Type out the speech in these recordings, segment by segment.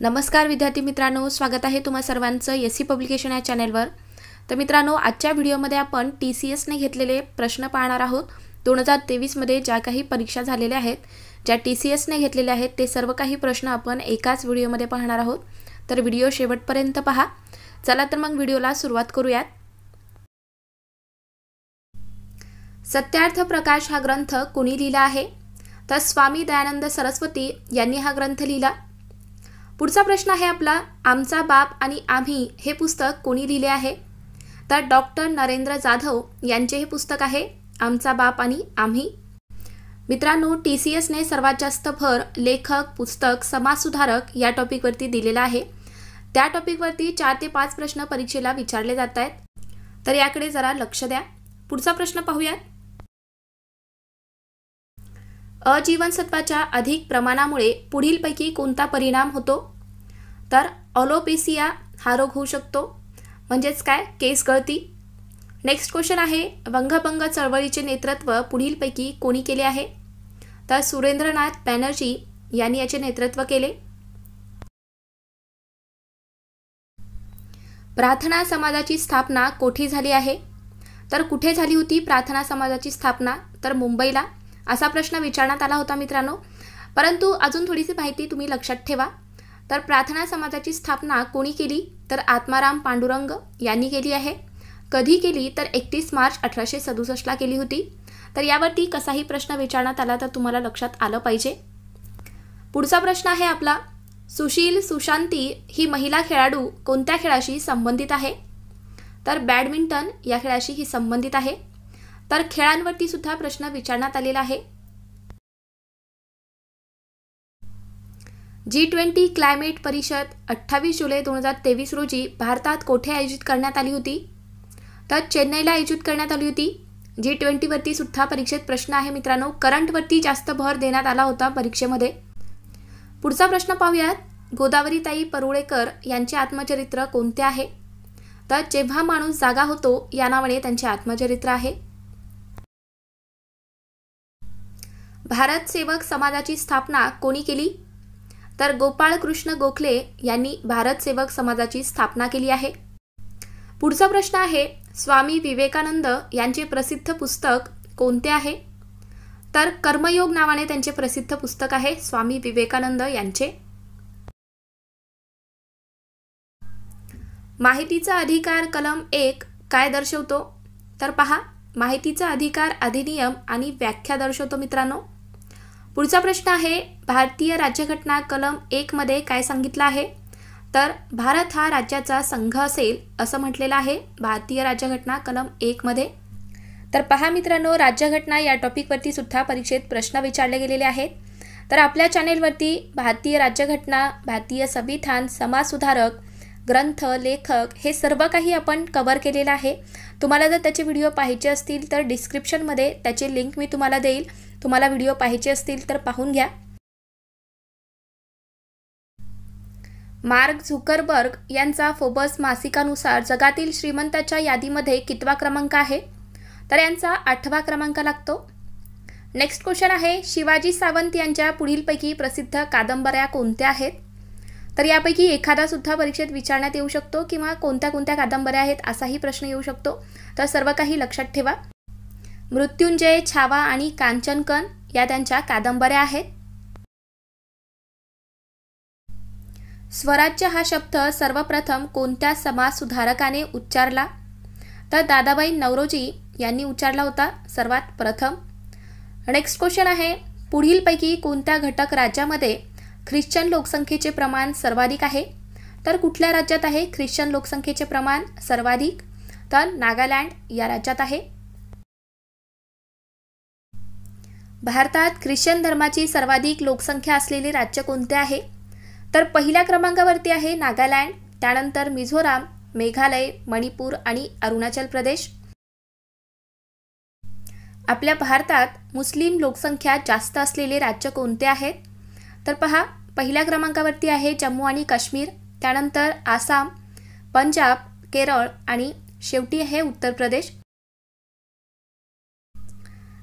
नमस्कार विद्यार्थी मित्रांनो, स्वागत आहे तुम्हा सर्वांचं एससी पब्लिकेशन या चॅनलवर। तर मित्रांनो, आजच्या व्हिडिओमध्ये आपण TCS ने घेतलेले प्रश्न पाहणार आहोत। 2023 मध्ये ज्या काही परीक्षा झालेल्या आहेत, ज्या TCS ने घेतलेल्या आहेत, ते सर्व काही प्रश्न आपण एकाच व्हिडिओमध्ये पाहणार आहोत। तर व्हिडिओ शेवटपर्यंत पहा। चला तर मग व्हिडिओला सुरुवात करूयात। सत्यार्थ प्रकाश हा ग्रंथ कोणी लिहिला आहे? तर स्वामी दयानंद सरस्वती यांनी हा ग्रंथ लिहिला। पुढचा प्रश्न आहे आपला, आमचा बाप आणि आम्ही हे पुस्तक कोणी लिहिले आहे? तर डॉक्टर नरेंद्र जाधव यांचे हे पुस्तक आहे, आमचा बाप आणि आम्ही। मित्रांनो, TCS ने सर्वात जास्त भर लेखक, पुस्तक, समाजसुधारक या टॉपिकवरती दिलेला आहे। त्या टॉपिकवरती 4 ते 5 प्रश्न परीक्षेला विचारले जात आहेत, तर याकडे जरा लक्ष द्या। पुढचा प्रश्न पाहूयात। अजीवनसत्वाच्या अधिक प्रमाणामुळे पुढीलपैकी कोणता परिणाम होतो? तर अलोपेसिया हा रोग होऊ शकतो, म्हणजेच काय, केस गळती। नेक्स्ट क्वेश्चन आहे, वंगभंग चळवळीचे नेतृत्व पुढीलपैकी कोणी केले आहे? तर सुरेंद्रनाथ बॅनर्जी यांनी याचे नेतृत्व केले। प्रार्थना समाजाची स्थापना कोठे झाली आहे? तर कुठे झाली होती प्रार्थना समाजाची स्थापना? तर मुंबईला। असा प्रश्न विचारण्यात आला होता मित्रांनो, परंतु अजून थोडीशी माहिती तुम्ही लक्षात ठेवा। तर प्रार्थना समाजाची स्थापना कोणी केली? तर आत्माराम पांडुरंग यांनी केली आहे। कधी केली? तर 31 मार्च 1867 ला केली होती। तर यावरती कसाही प्रश्न विचारण्यात आला तर तुम्हाला लक्षात आलं पाहिजे। पुढचा प्रश्न आहे आपला, सुशील सुशांती ही महिला खेळाडू कोणत्या खेळाशी संबंधित आहे? तर बॅडमिंटन या खेळाशी ही संबंधित आहे। तर खेळांवरती सुद्धा प्रश्न विचारण्यात आलेला आहे। G20 क्लायमेट परिषद 28 जुलै 2023 रोजी भारतात कोठे आयोजित करण्यात आली होती? तर चेन्नईला आयोजित करण्यात आली होती। G20 वरती सुद्धा परीक्षेत प्रश्न आहे मित्रांनो, करंटवरती जास्त भर देण्यात आला होता परीक्षेमध्ये। पुढचा प्रश्न पाहूयात, गोदावरीताई परुळेकर यांचे आत्मचरित्र कोणते आहे? तर जेव्हा माणूस जागा होतो या नावाने त्यांचे आत्मचरित्र आहे। भारत सेवक समाजाची स्थापना कोणी केली? तर गोपाळ कृष्ण गोखले यांनी भारत सेवक समाजाची स्थापना केली आहे। पुढचा प्रश्न आहे, स्वामी विवेकानंद यांचे प्रसिद्ध पुस्तक कोणते आहे? तर कर्मयोग नावाने त्यांचे प्रसिद्ध पुस्तक आहे स्वामी विवेकानंद यांचे। माहितीचा अधिकार कलम 1 काय दर्शवतो? तर पहा, माहितीचा अधिकार अधिनियम आणि व्याख्या दर्शवतो मित्रांनो। पुढचा प्रश्न आहे, भारतीय राज्यघटना कलम 1 मध्ये काय सांगितलं आहे? तर भारत हा राज्याचा संघ असेल असं म्हटलेलं आहे भारतीय राज्यघटना कलम 1 मध्ये। तर पहा मित्रांनो, राज्यघटना या टॉपिकवरती सुद्धा परीक्षेत प्रश्न विचारले गेलेले आहेत। तर आपल्या चॅनेलवरती भारतीय राज्यघटना, भारतीय संविधान, समाजसुधारक, ग्रंथ, लेखक हे सर्व काही आपण कव्हर केलेलं आहे। तुम्हाला जर त्याचे व्हिडिओ पाहायचे असतील तर डिस्क्रिप्शनमध्ये त्याचे लिंक मी तुम्हाला देईल। तुम्हाला व्हिडिओ पाहायचे असतील तर पाहून घ्या। मार्क झुकरबर्ग यांचा फोर्ब्स मासिकानुसार जगातील श्रीमंतांच्या यादीमध्ये कितवा क्रमांक आहे? तर यांचा 8वा क्रमांक लागतो। नेक्स्ट क्वेश्चन आहे, शिवाजी सावंत यांच्या पुढीलपैकी प्रसिद्ध कादंबऱ्या कोणत्या आहेत? तर यापैकी एखादा सुद्धा परीक्षेत विचारण्यात येऊ शकतो किंवा कोणत्या कोणत्या कादंबऱ्या आहेत असाही प्रश्न येऊ शकतो। तर सर्व काही लक्षात ठेवा। मृत्युंजय, छावा आणि कांचनकन या त्यांच्या कादंबऱ्या आहेत। स्वराज्य हा शब्द सर्वप्रथम कोणत्या समाजसुधारकाने उच्चारला? तर दादाबाई नौरोजी यांनी उच्चारला होता सर्वात प्रथम। नेक्स्ट क्वेश्चन आहे, पुढीलपैकी कोणत्या घटक राज्यामध्ये ख्रिश्चन लोकसंख्येचे प्रमाण सर्वाधिक आहे? तर कुठल्या राज्यात आहे ख्रिश्चन लोकसंख्येचे प्रमाण सर्वाधिक? तर नागालँड या राज्यात आहे। भारतात ख्रिश्चन धर्माची सर्वाधिक लोकसंख्या असलेले राज्य कोणते आहे? तर पहिल्या क्रमांकावरती आहे नागालँड, त्यानंतर मिझोराम, मेघालय, मणिपूर आणि अरुणाचल प्रदेश। आपल्या भारतात मुस्लिम लोकसंख्या जास्त असलेले राज्य कोणते आहेत? तर पहा, पहिल्या क्रमांकावरती आहे जम्मू आणि काश्मीर, त्यानंतर आसाम, पंजाब, केरळ आणि शेवटी आहे उत्तर प्रदेश।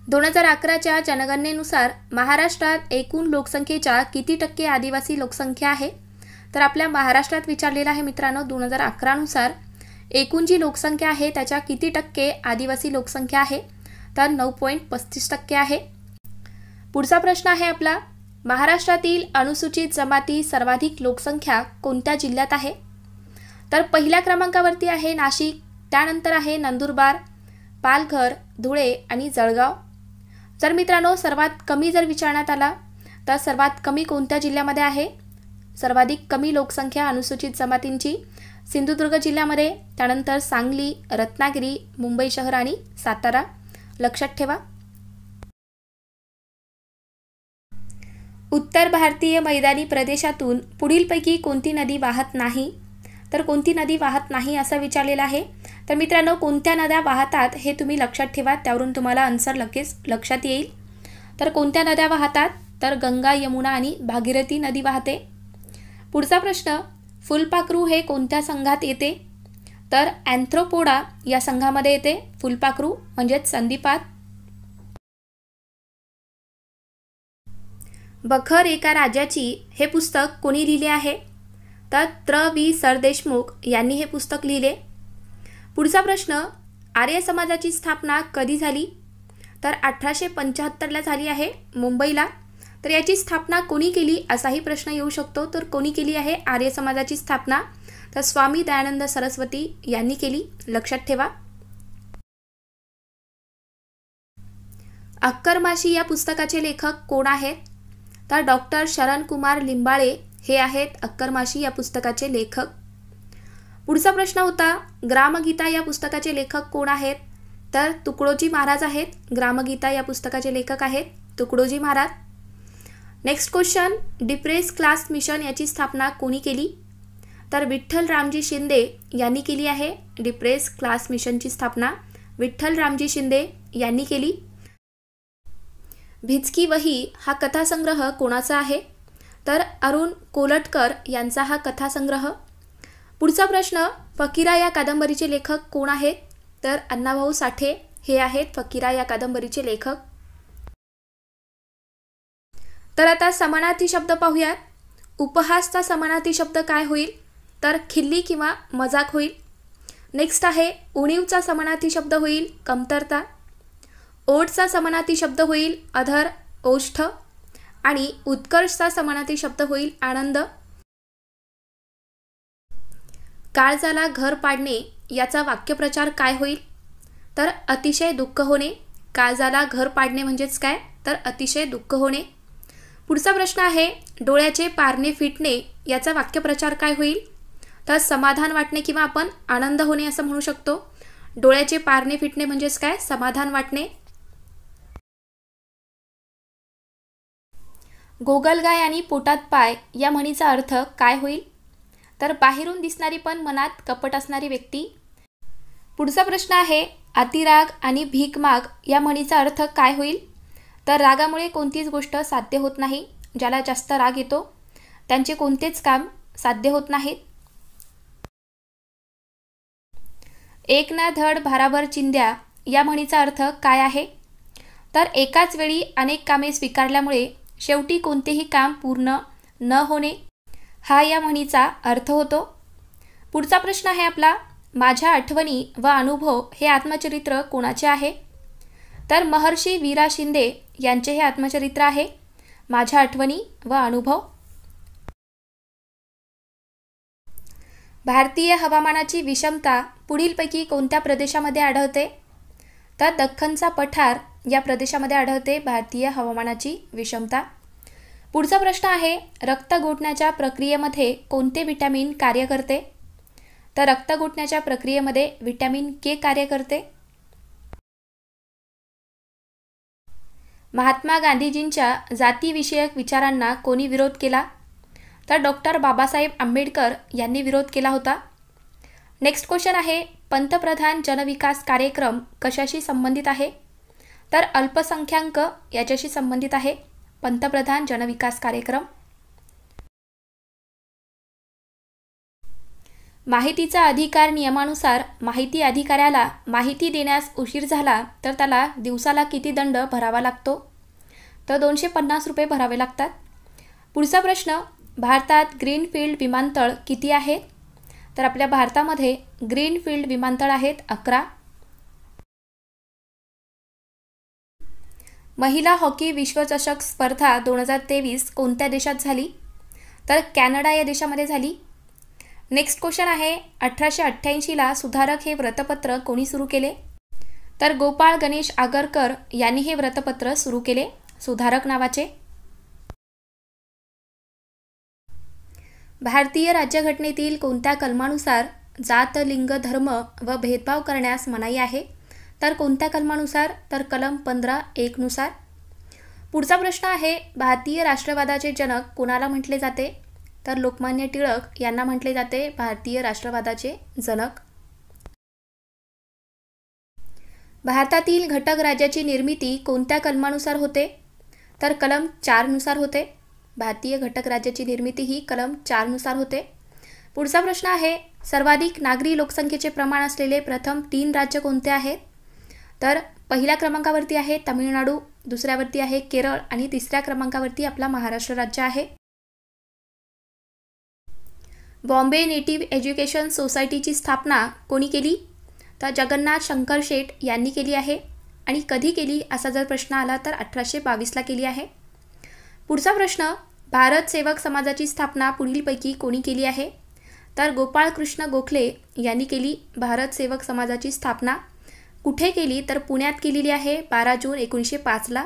2011च्या जनगणनेनुसार महाराष्ट्रात एकूण लोकसंख्येच्या किती टक्के आदिवासी लोकसंख्या आहे? तर आपल्या महाराष्ट्रात विचारलेला आहे मित्रांनो. 2011 नुसार एकूण जी लोकसंख्या आहे त्याच्या किती टक्के आदिवासी लोकसंख्या आहे? तर 9.35% आहे. पुढचा प्रश्न आहे आपला, महाराष्ट्रातील अनुसूचित जमाती सर्वाधिक लोकसंख्या कोणत्या जिल्ह्यात आहे? तर पहिल्या क्रमांकावरती आहे नाशिक, त्यानंतर आहे नंदुरबार, पालघर, धुळे आणि जळगाव. जर मित्रांनो सर्वात कमी जर विचारण्यात आला तर सर्वात कमी कोणत्या जिल्ह्यामध्ये आहे? सर्वाधिक कमी लोकसंख्या अनुसूचित जमातींची सिंधुदुर्ग जिल्ह्यामध्ये, त्यानंतर सांगली, रत्नागिरी, मुंबई शहर आणि सातारा. लक्षात ठेवा. उत्तर भारतीय मैदानी प्रदेशातून पुढीलपैकी कोणती नदी वाहत नाही? तर कोणती नदी वाहत नाही असं विचारलेलं आहे. तर मित्रांनो कोणत्या नद्या वाहतात हे तुम्ही लक्षात ठेवा, त्यावरून तुम्हाला आन्सर लगेच लक्षात येईल. तर कोणत्या नद्या वाहतात? तर गंगा, यमुना आणि भागीरथी नदी वाहते. पुढचा प्रश्न, फुलपाखरू हे कोणत्या संघात येते? तर अँथ्रोपोडा या संघामध्ये येते फुलपाखरू म्हणजेच संधिपाद. बखर एका राजाची हे पुस्तक कोणी लिहिले आहे? तर त्र.वी. सरदेशमुख यांनी हे पुस्तक लिहिले. पुढचा प्रश्न, आर्य समाजाची स्थापना कधी झाली? तर 1875ला झाली आहे मुंबईला. तर याची स्थापना कोणी केली असाही प्रश्न येऊ शकतो. तर कोणी केली आहे आर्य समाजाची स्थापना? तर स्वामी दयानंद सरस्वती यांनी केली. लक्षात ठेवा. अक्करमाशी या पुस्तकाचे लेखक कोण आहेत? तर डॉक्टर शरणकुमार लिंबाळे हे आहेत अक्करमाशी या पुस्तकाचे लेखक. पुढचा प्रश्न होता, ग्रामगीता या पुस्तकाचे लेखक कोण आहेत? तर तुकडोजी महाराज आहेत. ग्रामगीता या पुस्तकाचे लेखक आहेत Tukdoji Maharaj. Next question, depress class mission याची स्थापना कोणी केली? तर विठ्ठल रामजी शिंदे यांनी केली आहे. डिप्रेस क्लास मिशनची स्थापना विठ्ठल रामजी शिंदे यांनी केली. भिचकी वही हा कथासंग्रह कोणाचा आहे? तर अरुण कोलटकर यांचा हा कथासंग्रह. पुढचा प्रश्न, फकीरा या कादंबरीचे लेखक कोण आहेत? तर अण्णाभाऊ साठे हे आहेत फकीरा या कादंबरीचे लेखक. तर आता समानार्थी शब्द पाहूयात. उपहासचा समानार्थी शब्द काय होईल? तर खिल्ली किंवा मजाक होईल. नेक्स्ट आहे, उणीवचा समानार्थी शब्द होईल कमतरता. ओढचा समानार्थी शब्द होईल अधर, ओष्ठ. आणि उत्कर्षचा समानार्थी शब्द होईल आनंद. काळजाला घर पाडणे याचा वाक्यप्रचार काय होईल? तर अतिशय दुःख होणे. काळजाला घर पाडणे म्हणजेच काय? तर अतिशय दुःख होणे. पुढचा प्रश्न आहे, डोळ्याचे पारणे फिटणे याचा वाक्यप्रचार काय होईल? तर समाधान वाटणे किंवा आपण आनंद होणे असं म्हणू शकतो. डोळ्याचे पारणे फिटणे म्हणजेच काय? समाधान वाटणे. गोगलगाय आणि पोटात पाय या म्हणीचा अर्थ काय होईल? तर बाहेरून दिसणारी पण मनात कपट असणारी व्यक्ती. पुढचा प्रश्न आहे, अतिराग आणि भीक माग या म्हणीचा अर्थ काय होईल? तर रागामुळे कोणतीच गोष्ट साध्य होत नाही. ज्याला जास्त राग येतो त्यांचे कोणतेच काम साध्य होत नाहीत. एक ना धड भाराभर चिंध्या या म्हणीचा अर्थ काय आहे? तर एकाच वेळी अनेक कामे स्वीकारल्यामुळे शेवटी कोणतेही काम पूर्ण न होणे हा या म्हणीचा अर्थ होतो. पुढचा प्रश्न आहे आपला, माझ्या आठवणी व अनुभव हे आत्मचरित्र कोणाचे आहे? तर महर्षी वीरा शिंदे यांचे हे आत्मचरित्र आहे, माझ्या आठवणी व अनुभव. भारतीय हवामानाची विषमता पुढीलपैकी कोणत्या प्रदेशामध्ये आढळते? तर दख्खनचा पठार या प्रदेशामध्ये आढळते भारतीय हवामानाची विषमता. पुढचा प्रश्न आहे, रक्त गोठण्याच्या प्रक्रियेमध्ये कोणते विटॅमिन कार्य करते? तर रक्त गोठण्याच्या प्रक्रियेमध्ये विटॅमिन के कार्य करते. महात्मा गांधीजींच्या जातीविषयक विचारांना कोणी विरोध केला? तर डॉक्टर बाबासाहेब आंबेडकर यांनी विरोध केला होता. नेक्स्ट क्वेश्चन आहे, पंतप्रधान जनविकास कार्यक्रम कशाशी संबंधित आहे? तर अल्पसंख्याक याच्याशी संबंधित आहे पंतप्रधान जनविकास कार्यक्रम. माहितीचा अधिकार नियमानुसार माहिती अधिकाऱ्याला माहिती देण्यास उशीर झाला तर त्याला दिवसाला किती दंड भरावा लागतो? तर 250 रुपये भरावे लागतात. पुढचा प्रश्न, भारतात ग्रीनफील्ड विमानतळ किती आहेत? तर आपल्या भारतामध्ये ग्रीनफील्ड विमानतळ आहेत 11. महिला हॉकी विश्वचषक स्पर्धा 2023 कोणत्या देशात झाली? तर कॅनडा या देशामध्ये झाली. नेक्स्ट क्वेश्चन आहे, 1888ला सुधारक हे व्रतपत्र कोणी सुरू केले? तर गोपाळ गणेश आगरकर यांनी हे व्रतपत्र सुरू केले, सुधारक नावाचे. भारतीय राज्यघटनेतील कोणत्या कलमानुसार जात, लिंग, धर्म व भेदभाव करण्यास मनाई आहे? तर कोणत्या कलमानुसार? तर कलम 15(1) नुसार. पुढचा प्रश्न आहे, भारतीय राष्ट्रवादाचे जनक कोणाला म्हटले जाते? तर लोकमान्य टिळक यांना म्हटले जाते भारतीय राष्ट्रवादाचे जनक. भारतातील घटक राज्याची निर्मिती कोणत्या कलमानुसार होते? तर कलम 4 नुसार होते. भारतीय घटक राज्याची निर्मिती ही कलम 4 नुसार होते. पुढचा प्रश्न आहे, सर्वाधिक नागरी लोकसंख्येचे प्रमाण असलेले प्रथम 3 राज्य कोणते आहेत? तर पहिल्या क्रमांकावरती आहे तामिळनाडू, दुसऱ्यावरती आहे केरळ आणि तिसऱ्या क्रमांकावरती आपला महाराष्ट्र राज्य आहे. बॉम्बे नेटिव्ह एज्युकेशन सोसायटीची स्थापना कोणी केली? तर जगन्नाथ शंकर शेठ यांनी केली आहे. आणि कधी केली असा जर प्रश्न आला तर 1822ला केली आहे. पुढचा प्रश्न, भारत सेवक समाजाची स्थापना पुढीलपैकी कोणी केली आहे? तर गोपाळकृष्ण गोखले यांनी केली भारत सेवक समाजाची स्थापना. कुठे केली? तर पुण्यात केलेली आहे 12 जून 1905ला.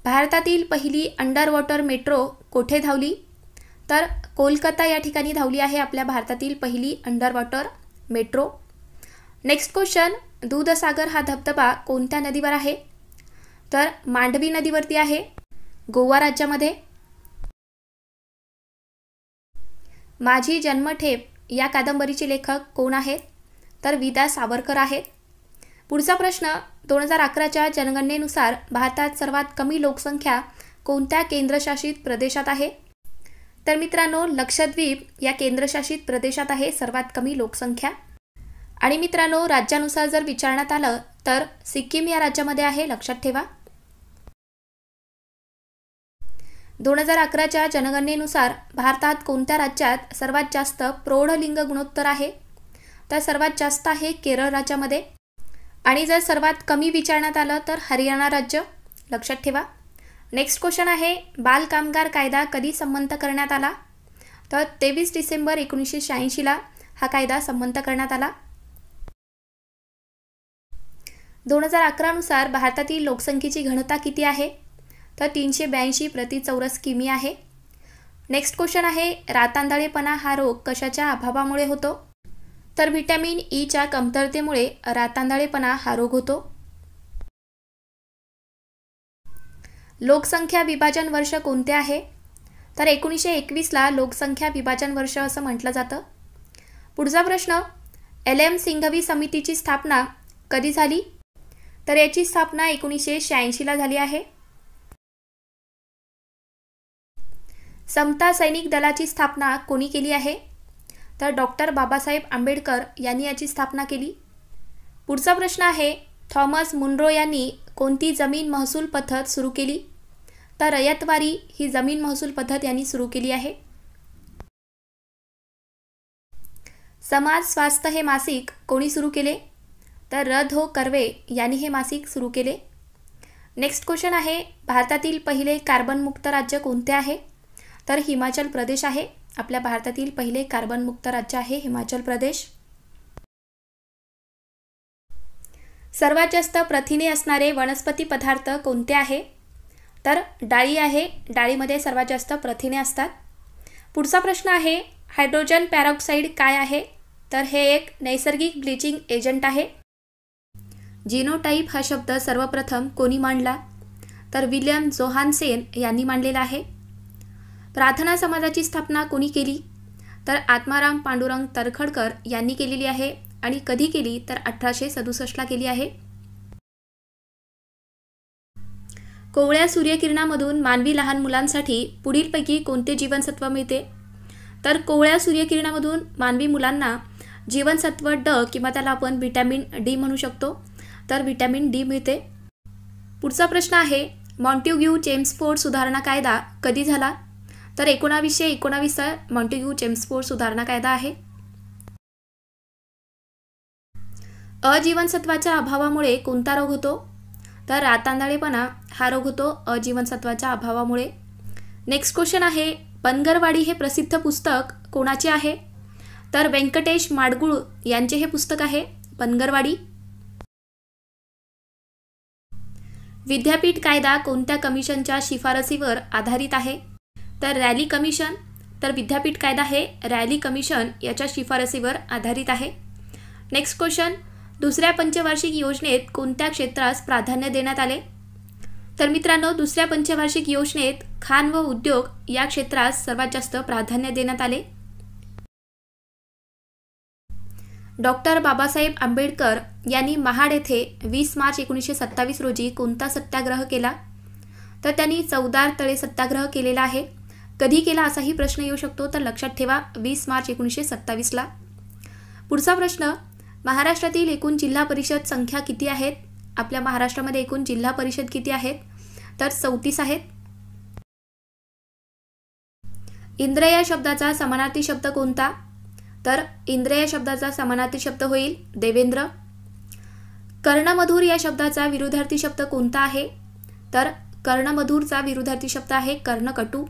भारतातील पहिली अंडर वॉटर मेट्रो कोठे धावली? तर कोलकाता या ठिकाणी धावली आहे आपल्या भारतातील पहिली under water metro. Next question, Dudhsagar हा धबधबा कोणत्या नदीवर आहे? तर मांडवी नदीवरती आहे, गोवा राज्यामध्ये. माझी जन्मठेप या कादंबरीचे लेखक कोण आहेत? तर विदा सावरकर आहेत. पुढचा प्रश्न, 2011च्या जनगणनेनुसार भारतात सर्वात कमी लोकसंख्या कोणत्या केंद्रशासित प्रदेशात आहे? तर मित्रांनो, लक्षद्वीप या केंद्रशासित प्रदेशात आहे सर्वात कमी लोकसंख्या. आणि मित्रांनो, राज्यानुसार जर विचारण्यात आलं तर सिक्कीम या राज्यामध्ये आहे, लक्षात ठेवा. 2011च्या जनगणनेनुसार भारतात कोणत्या राज्यात सर्वात जास्त प्रौढ लिंग गुणोत्तर आहे? तर सर्वात जास्त आहे केरळ राज्यामध्ये. आणि जर सर्वात कमी विचारण्यात आलं तर हरियाणा राज्य, लक्षात ठेवा. नेक्स्ट क्वेश्चन आहे, बाल कामगार कायदा कधी संमत करण्यात आला? तर 23 डिसेंबर 1986ला हा कायदा संमत करण्यात आला. 2011नुसार भारतातील लोकसंख्येची घनता किती आहे? तर 382 प्रति चौरस किमी आहे. नेक्स्ट क्वेश्चन आहे, रातांधळेपणा हा रोग कशाच्या अभावामुळे होतो? तर व्हिटॅमिन ईच्या कमतरतेमुळे रातांधळेपणा हा रोग होतो. लोकसंख्या विभाजन वर्ष कोणते आहे? तर 1921ला लोकसंख्या विभाजन वर्ष असं म्हटलं जातं. पुढचा प्रश्न, LM सिंघवी समितीची स्थापना कधी झाली? तर याची स्थापना 1986ला झाली आहे. समता सैनिक दलाची स्थापना कोणी केली आहे? तर डॉक्टर बाबासाहेब आंबेडकर यांनी याची स्थापना केली. पुढचा प्रश्न आहे, थॉमस मुनरो यांनी कोणती जमीन महसूल पद्धत सुरू केली? तर रयतवारी ही जमीन महसूल पद्धत यांनी सुरू केली आहे. समाज स्वास्थ्य हे मासिक कोणी सुरू केले? तर र.धो. कर्वे यांनी हे मासिक सुरू केले. नेक्स्ट क्वेश्चन आहे, भारतातील पहिले कार्बनमुक्त राज्य कोणते आहे? तर हिमाचल प्रदेश आहे. आपल्या भारतातील पहिले कार्बनमुक्त राज्य आहे हिमाचल प्रदेश. सर्वात जास्त प्रथिने असणारे वनस्पती पदार्थ कोणते आहे? तर डाळी आहे. डाळीमध्ये सर्वात जास्त प्रथिने असतात. पुढचा प्रश्न आहे, हायड्रोजन पॅरॉक्साईड काय आहे? तर हे एक नैसर्गिक ब्लीचिंग एजंट आहे. जिनोटाइप हा शब्द सर्वप्रथम कोणी मांडला? तर विल्यम जोहानसेन यांनी मांडलेला आहे. प्रार्थना समाजाची स्थापना कोणी केली? तर आत्माराम पांडुरंग तरखडकर यांनी केलेली आहे. आणि कधी केली? तर 1867ला केली आहे. कोवळ्या सूर्यकिरणामधून मानवी लहान मुलांसाठी पुढीलपैकी कोणते जीवनसत्व मिळते? तर कोवळ्या सूर्यकिरणामधून मानवी मुलांना जीवनसत्व ड किंवा त्याला आपण व्हिटॅमिन डी म्हणू शकतो. तर व्हिटॅमिन डी मिळते. पुढचा प्रश्न आहे, मॉन्टेग्यू चेम्सफोर्ड सुधारणा कायदा कधी झाला? तर 1919 मॉन्टेग्यू चेम्सफोर्ड सुधारणा कायदा आहे. अजीवनसत्वाच्या अभावामुळे कोणता रोग होतो? तर रातांधळेपणा हा रोग होतो अजीवनसत्वाच्या अभावामुळे. नेक्स्ट क्वेश्चन आहे, बनगरवाडी हे प्रसिद्ध पुस्तक कोणाचे आहे? तर व्यंकटेश माडगुळ यांचे हे पुस्तक आहे बनगरवाडी. विद्यापीठ कायदा कोणत्या कमिशनच्या शिफारसीवर आधारित आहे? तर रॅली कमिशन. तर विद्यापीठ कायदा हे रॅली कमिशन याच्या शिफारसीवर आधारित आहे. नेक्स्ट क्वेश्चन, दुसऱ्या पंचवार्षिक योजनेत कोणत्या क्षेत्रास प्राधान्य देण्यात आले? तर मित्रांनो, दुसऱ्या पंचवार्षिक योजनेत खाण व उद्योग या क्षेत्रास सर्वात जास्त प्राधान्य देण्यात आले. डॉक्टर बाबासाहेब आंबेडकर यांनी महाड येथे 20 मार्च 1927 रोजी कोणता सत्याग्रह केला? तर त्यांनी चौदार तळे सत्याग्रह केलेला आहे. कधी केला असाही प्रश्न येऊ शकतो, तर लक्षात ठेवा 20 मार्च 1927ला. पुढचा प्रश्न, महाराष्ट्रातील एकूण जिल्हा परिषद संख्या किती आहेत? आपल्या महाराष्ट्रामध्ये एकूण जिल्हा परिषद किती आहेत? तर 34 आहेत. इंद्र या शब्दाचा समानार्थी शब्द कोणता? तर इंद्र या शब्दाचा समानार्थी शब्द होईल देवेंद्र. कर्णमधुर या शब्दाचा विरुद्धार्थी शब्द कोणता आहे? तर कर्णमधुरचा विरुद्धार्थी शब्द आहे कर्णकटू.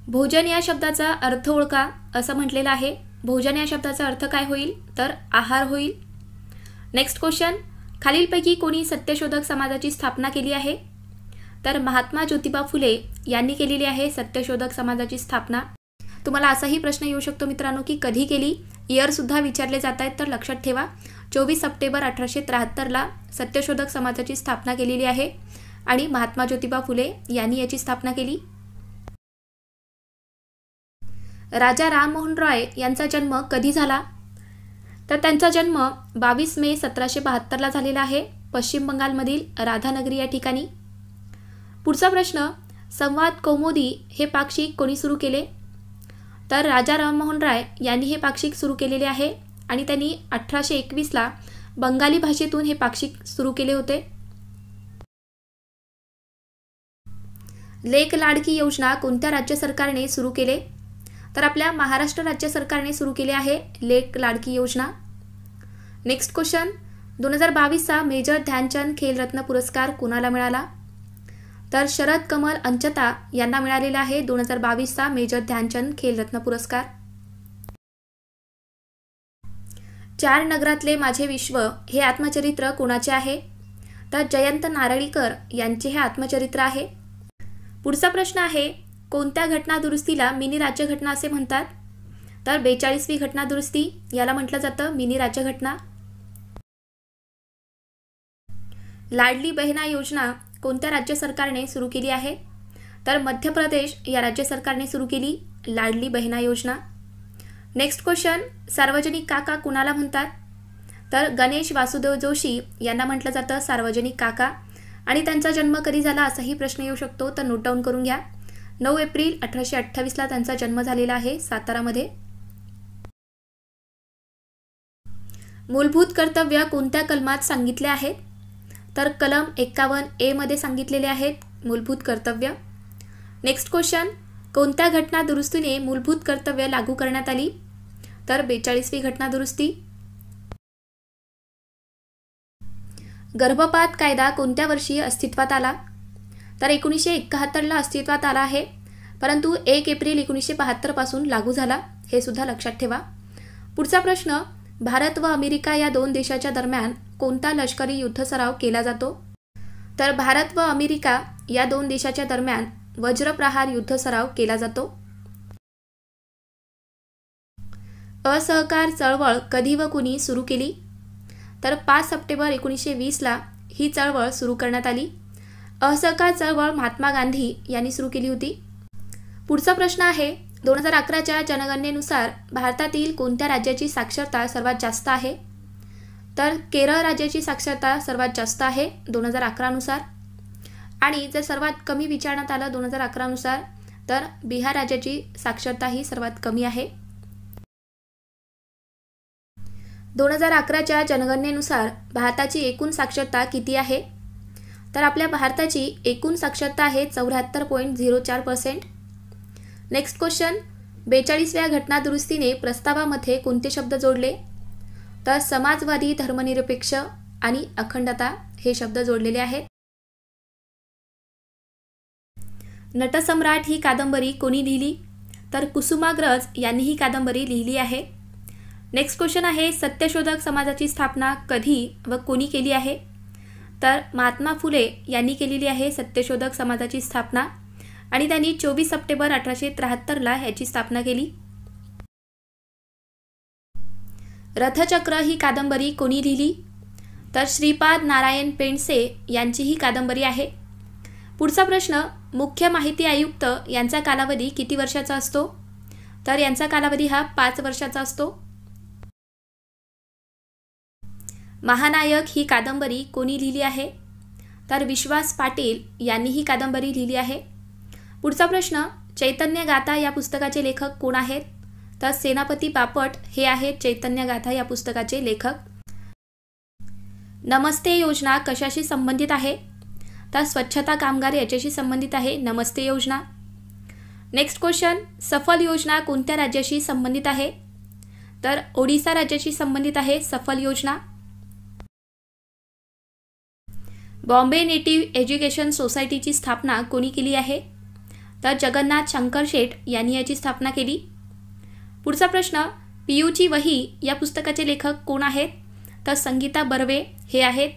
भोजन या शब्दाचा अर्थ ओळखा असं म्हटलेलं आहे. भोजन या शब्दाचा अर्थ काय होईल? तर आहार होईल. नेक्स्ट क्वेश्चन, खालीलपैकी कोणी सत्यशोधक समाजाची स्थापना केली आहे? तर महात्मा ज्योतिबा फुले यांनी केलेली आहे सत्यशोधक समाजाची स्थापना. तुम्हाला असाही प्रश्न येऊ शकतो मित्रांनो की कधी केली, इयर सुद्धा विचारले जात आहेत, तर लक्षात ठेवा 24 सप्टेंबर 1873ला सत्यशोधक समाजाची स्थापना केलेली आहे आणि महात्मा ज्योतिबा फुले यांनी याची स्थापना केली. राजा राममोहन रॉय यांचा जन्म कधी झाला? तर त्यांचा जन्म 22 मे 1772ला झालेला आहे पश्चिम बंगालमधील राधानगरी या ठिकाणी. पुढचा प्रश्न, संवाद कौमुदी हे पाक्षिक कोणी सुरू केले? तर राजा राममोहन राय यांनी हे पाक्षिक सुरू केलेले आहे आणि त्यांनी 1821ला बंगाली भाषेतून हे पाक्षिक सुरू केले होते. लेक लाडकी योजना कोणत्या राज्य सरकारने सुरू केले? तर आपल्या महाराष्ट्र राज्य सरकारने सुरू केले आहे लेक लाडकी योजना. नेक्स्ट क्वेश्चन, 2022चा मेजर ध्यानचंद खेलरत्न पुरस्कार कोणाला मिळाला? तर शरद कमल अंचता यांना मिळालेला आहे 2022चा मेजर ध्यानचंद खेलरत्न पुरस्कार. 4 नगरातले माझे विश्व हे आत्मचरित्र कोणाचे आहे? तर जयंत नारळीकर यांचे हे आत्मचरित्र आहे. पुढचा प्रश्न आहे, कोणत्या घटना दुरुस्तीला मिनी राज्यघटना असे म्हणतात? तर 42वी घटना दुरुस्ती याला म्हटलं जातं मिनी राज्यघटना. लाडली बहिणा योजना कोणत्या राज्य सरकारने सुरू केली आहे? तर मध्य प्रदेश या राज्य सरकारने सुरू केली लाडली बहिणा योजना. नेक्स्ट क्वेश्चन, सार्वजनिक काका कुणाला म्हणतात? तर गणेश वासुदेव जोशी यांना म्हटलं जातं सार्वजनिक काका आणि त्यांचा जन्म कधी झाला असाही प्रश्न येऊ शकतो, तर नोट डाऊन करून घ्या. 9 एप्रिल 1828ला त्यांचा जन्म झालेला आहे सातारामध्ये. मूलभूत कर्तव्य कोणत्या कलमात सांगितले आहेत? तर कलम 51A मध्ये सांगितलेले आहेत मूलभूत कर्तव्य. नेक्स्ट क्वेश्चन, कोणत्या घटना दुरुस्तीने मूलभूत कर्तव्य लागू करण्यात आली? तर 42वी घटना दुरुस्ती. गर्भपात कायदा कोणत्या वर्षी अस्तित्वात आला? तर 1971ला अस्तित्वात आला आहे, परंतु 1 एप्रिल 1972 पासून लागू झाला, हे सुद्धा लक्षात ठेवा. पुढचा प्रश्न, भारत व अमेरिका या 2 देशाच्या दरम्यान कोणता लष्करी युद्ध सराव केला जातो? तर भारत व अमेरिका या 2 देशाच्या दरम्यान वज्रप्रहार युद्ध सराव केला जातो. असहकार चळवळ कधी व कुणी सुरू केली? तर 5 सप्टेंबर 1920ला ही चळवळ सुरू करण्यात आली. असहकार चळवळ महात्मा गांधी यांनी सुरू केली होती. पुढचा प्रश्न आहे, 2011च्या जनगणनेनुसार भारतातील कोणत्या राज्याची साक्षरता सर्वात जास्त आहे? तर केरळ राज्याची साक्षरता सर्वात जास्त आहे 2011 नुसार. आणि जर सर्वात कमी विचारण्यात आलं 2011 नुसार, तर बिहार राज्याची साक्षरता ही सर्वात कमी आहे. 2011च्या जनगणनेनुसार भारताची एकूण साक्षरता किती आहे? तर आपल्या भारताची एकूण साक्षरता आहे 74.04%. नेक्स्ट क्वेश्चन, 42व्या घटनादुरुस्तीने प्रस्तावामध्ये कोणते शब्द जोडले? तर समाजवादी, धर्मनिरपेक्ष आणि अखंडता हे शब्द जोडलेले आहेत. नटसम्राट ही कादंबरी कोणी लिहिली? तर कुसुमाग्रज यांनी ही कादंबरी लिहिली आहे. नेक्स्ट क्वेश्चन आहे, सत्यशोधक समाजाची स्थापना कधी व कोणी केली आहे? तर महात्मा फुले यांनी केलेली आहे सत्यशोधक समाजाची स्थापना आणि त्यांनी 24 सप्टेंबर 1873ला याची स्थापना केली. रथचक्र ही कादंबरी कोणी लिहिली? तर श्रीपाद नारायण पेंडसे यांची ही कादंबरी आहे. पुढचा प्रश्न, मुख्य माहिती आयुक्त यांचा कालावधी किती वर्षाचा असतो? तर यांचा कालावधी हा 5 वर्षाचा असतो. महानायक ही कादंबरी कोणी लिहिली आहे? तर विश्वास पाटील यांनी ही कादंबरी लिहिली आहे. पुढचा प्रश्न, चैतन्य गाथा या पुस्तकाचे लेखक कोण आहेत? तर सेनापती बापट हे आहेत चैतन्य गाथा या पुस्तकाचे लेखक. नमस्ते योजना कशाशी संबंधित आहे? तर स्वच्छता कामगार याच्याशी संबंधित आहे नमस्ते योजना. नेक्स्ट क्वेश्चन, सफल योजना कोणत्या राज्याशी संबंधित आहे? तर ओडिसा राज्याशी संबंधित आहे सफल योजना. बॉम्बे नेटिव्ह एज्युकेशन सोसायटीची स्थापना कोणी केली आहे? तर जगन्नाथ शंकर शेठ यांनी याची स्थापना केली. पुढचा प्रश्न, पियूची वही या पुस्तकाचे लेखक कोण आहेत? तर संगीता बर्वे हे आहेत.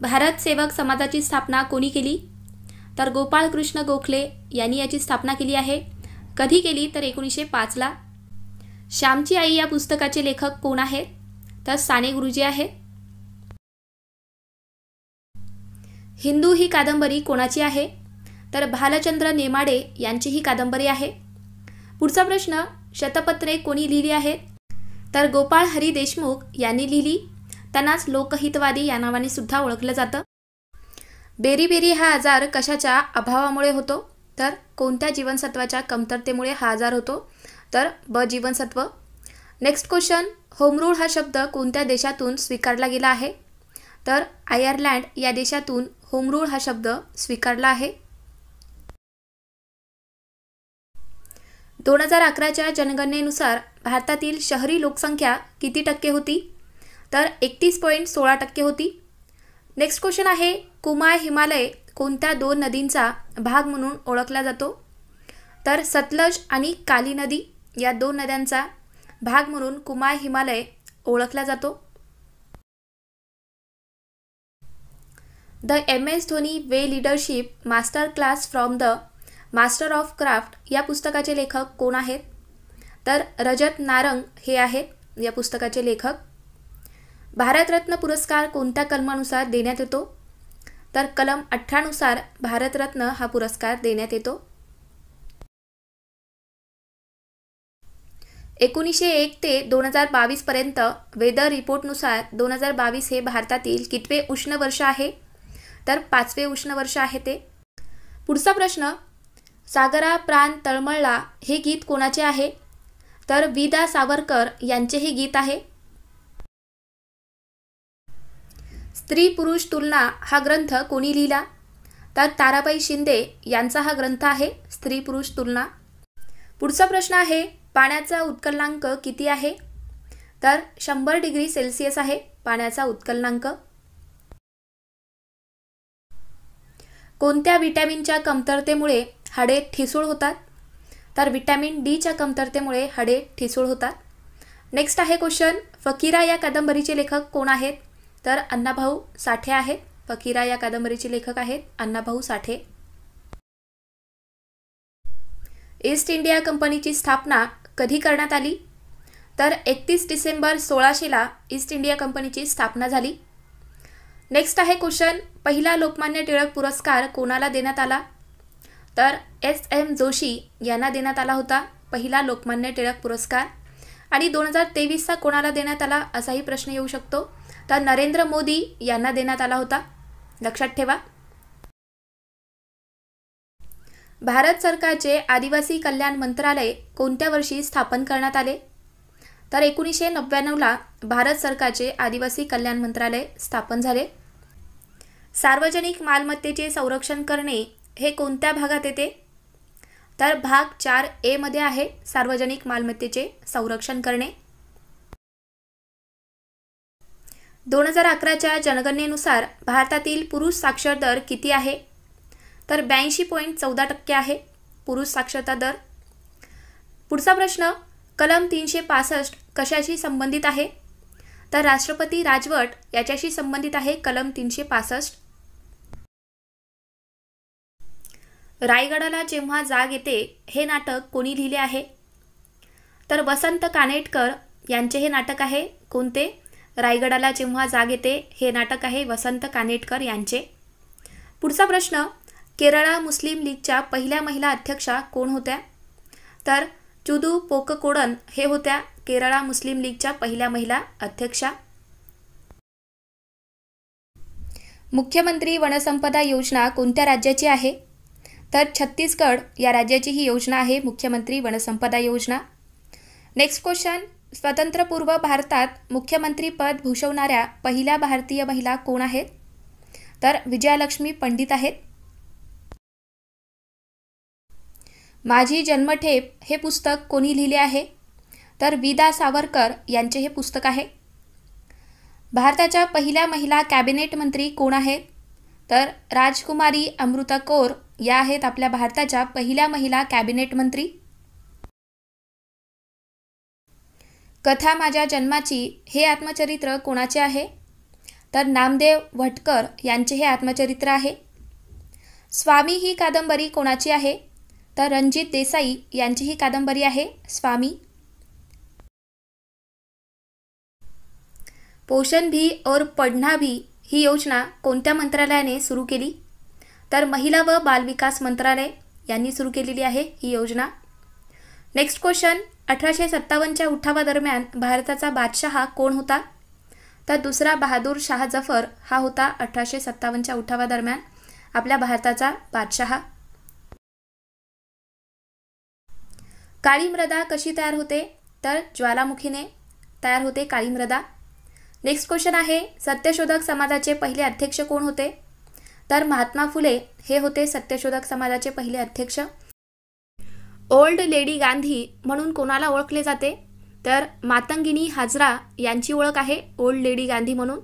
भारत सेवक समाजाची स्थापना कोणी केली? तर गोपाळ कृष्ण गोखले यांनी याची स्थापना केली आहे. कधी केली? तर 1905ला. श्यामची आई या पुस्तकाचे लेखक कोण आहेत? तर साने गुरुजी आहेत. हिंदू ही कादंबरी कोणाची आहे? तर भालचंद्र नेमाडे यांची ही कादंबरी आहे. पुढचा प्रश्न, शतपत्रे कोणी लिहिली आहेत? तर गोपाळ हरी देशमुख यांनी लिहिली. त्यांनाच लोकहितवादी या नावाने सुद्धा ओळखलं जातं. बेरीबेरी हा आजार कशाच्या अभावामुळे होतो? तर कोणत्या जीवनसत्वाच्या कमतरतेमुळे हा आजार होतो? तर ब जीवनसत्व. नेक्स्ट क्वेश्चन, होमरूळ हा शब्द कोणत्या देशातून स्वीकारला गेला आहे? तर आयर्लंड या देशातून होमरूळ हा शब्द स्वीकारला आहे. 2011च्या जनगणनेनुसार भारतातील शहरी लोकसंख्या किती टक्के होती? तर 31.16% होती. नेक्स्ट क्वेश्चन आहे, कुमाय हिमालय कोणत्या 2 नदींचा भाग म्हणून ओळखला जातो? तर सतलज आणि काली नदी या 2 नद्यांचा भाग म्हणून कुमाय हिमालय ओळखला जातो. The MS Dhoni way leadership master class from the master of craft या पुस्तकाचे लेखक कोण आहेत? तर रजत नारंग हे आहेत या पुस्तकाचे लेखक. भारतरत्न पुरस्कार कोणत्या कलमानुसार देण्यात येतो? तर कलम 18 नुसार भारतरत्न हा पुरस्कार देण्यात येतो. 1901 ते 2022 पर्यंत वेदर रिपोर्टनुसार 2022 हे भारतातील कितवे उष्ण वर्ष आहे? तर 5वे उष्ण वर्ष आहे ते. पुढचा प्रश्न, सागरा प्राण तळमळला हे गीत कोणाचे आहे? तर वि.दा. सावरकर यांचे हे गीत आहे. स्त्री पुरुष तुलना हा ग्रंथ कोणी लिहिला? तर ताराबाई शिंदे यांचा हा ग्रंथ आहे स्त्री पुरुष तुलना. पुढचा प्रश्न आहे, पाण्याचा उत्कलनांक किती आहे? तर 100 डिग्री सेल्सिअस आहे पाण्याचा उत्कलनांक. कोणत्या विटॅमिनच्या कमतरतेमुळे हाडे ठिसूळ होतात? तर विटॅमिन डीच्या कमतरतेमुळे हाडे ठिसूळ होतात. नेक्स्ट आहे क्वेश्चन, फकीरा या कादंबरीचे लेखक कोण आहेत? तर अण्णाभाऊ साठे आहेत. फकीरा या कादंबरीचे लेखक आहेत अण्णाभाऊ साठे. ईस्ट इंडिया कंपनीची स्थापना कधी करण्यात आली? तर 31 डिसेंबर 1600ला ईस्ट इंडिया कंपनीची स्थापना झाली. नेक्स्ट आहे क्वेश्चन, पहिला लोकमान्य टिळक पुरस्कार कोणाला देण्यात आला? तर SM जोशी यांना देण्यात आला होता पहिला लोकमान्य टिळक पुरस्कार. आणि 2023चा कोणाला देण्यात आला असाही प्रश्न येऊ शकतो. तर नरेंद्र मोदी यांना देण्यात आला होता, लक्षात ठेवा. भारत सरकारचे आदिवासी कल्याण मंत्रालय कोणत्या वर्षी स्थापन करण्यात आले? तर 1999ला भारत सरकारचे आदिवासी कल्याण मंत्रालय स्थापन झाले. सार्वजनिक मालमत्तेचे संरक्षण करणे हे कोणत्या भागात येते? तर भाग 4A मध्ये आहे सार्वजनिक मालमत्तेचे संरक्षण करणे. 2011च्या जनगणनेनुसार भारतातील पुरुष साक्षर दर किती आहे? तर 82.14% आहे पुरुष साक्षरता दर. पुढचा प्रश्न, कलम 365 कशाशी संबंधित आहे? तर राष्ट्रपती राजवट याच्याशी संबंधित आहे कलम 365. रायगडाला जेव्हा जाग येते हे नाटक कोणी लिहिले आहे? तर वसंत कानेटकर यांचे हे नाटक आहे. कोणते? रायगडाला जेव्हा जाग येते हे नाटक आहे वसंत कानेटकर यांचे. पुढचा प्रश्न, केरळा मुस्लिम लीगच्या पहिल्या महिला अध्यक्षा कोण होत्या? तर चुदू पोककोडन हे होत्या केरळा मुस्लिम लीगच्या पहिल्या महिला अध्यक्षा. मुख्यमंत्री वनसंपदा योजना कोणत्या राज्याची आहे? तर छत्तीसगड या राज्याची ही योजना आहे मुख्यमंत्री वनसंपदा योजना. नेक्स्ट क्वेश्चन, स्वातंत्र्यपूर्व भारतात मुख्यमंत्री पद भूषवणाऱ्या पहिल्या भारतीय महिला कोण आहेत? तर विजयालक्ष्मी पंडित आहेत. माझी जन्मठेप हे पुस्तक कोणी लिहिले आहे? तर विदा सावरकर यांचे हे पुस्तक आहे. भारताच्या पहिल्या महिला कॅबिनेट मंत्री कोण आहेत? तर राजकुमारी अमृता कौर या आहेत आपल्या भारताच्या पहिल्या महिला कॅबिनेट मंत्री. कथा माझ्या जन्माची हे आत्मचरित्र कोणाचे आहे? तर नामदेव भटकर यांचे हे आत्मचरित्र आहे. स्वामी ही कादंबरी कोणाची आहे? तर रणजित देसाई यांची ही कादंबरी आहे स्वामी. पोषण भी और पढ़ना भी ही योजना कोणत्या मंत्रालयाने सुरू केली? तर महिला व बालविकास मंत्रालय यांनी सुरू केलेली आहे ही योजना. नेक्स्ट क्वेश्चन, 1857च्या उठावादरम्यान भारताचा बादशहा कोण होता? तर दुसरा बहादूर शाह जफर हा होता 1857च्या उठावादरम्यान आपल्या भारताचा बादशहा. काळी मृदा कशी तयार होते? तर ज्वालामुखीने तयार होते काळी मृदा. नेक्स्ट क्वेश्चन आहे, सत्यशोधक समाजाचे पहिले अध्यक्ष कोण होते? तर महात्मा फुले हे होते सत्यशोधक समाजाचे पहिले अध्यक्ष. ओल्ड लेडी गांधी म्हणून कोणाला ओळखले जाते? तर मातंगिनी हाजरा यांची ओळख आहे ओल्ड लेडी गांधी म्हणून.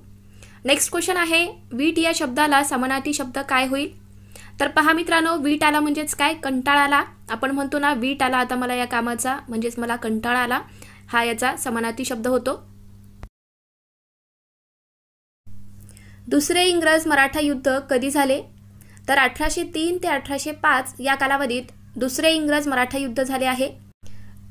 नेक्स्ट क्वेश्चन आहे, वीट या शब्दाला समानार्थी शब्द काय होईल? तर पहा मित्रांनो, वीट आला म्हणजेच काय? कंटाळा आला. आपण म्हणतो ना वीट आला आता मला या कामाचा, म्हणजेच मला कंटाळा आला, हा याचा समानार्थी शब्द होतो. दुसरे इंग्रज मराठा युद्ध कधी झाले? तर 1803 ते 1805 या कालावधीत दुसरे इंग्रज मराठा युद्ध झाले आहे.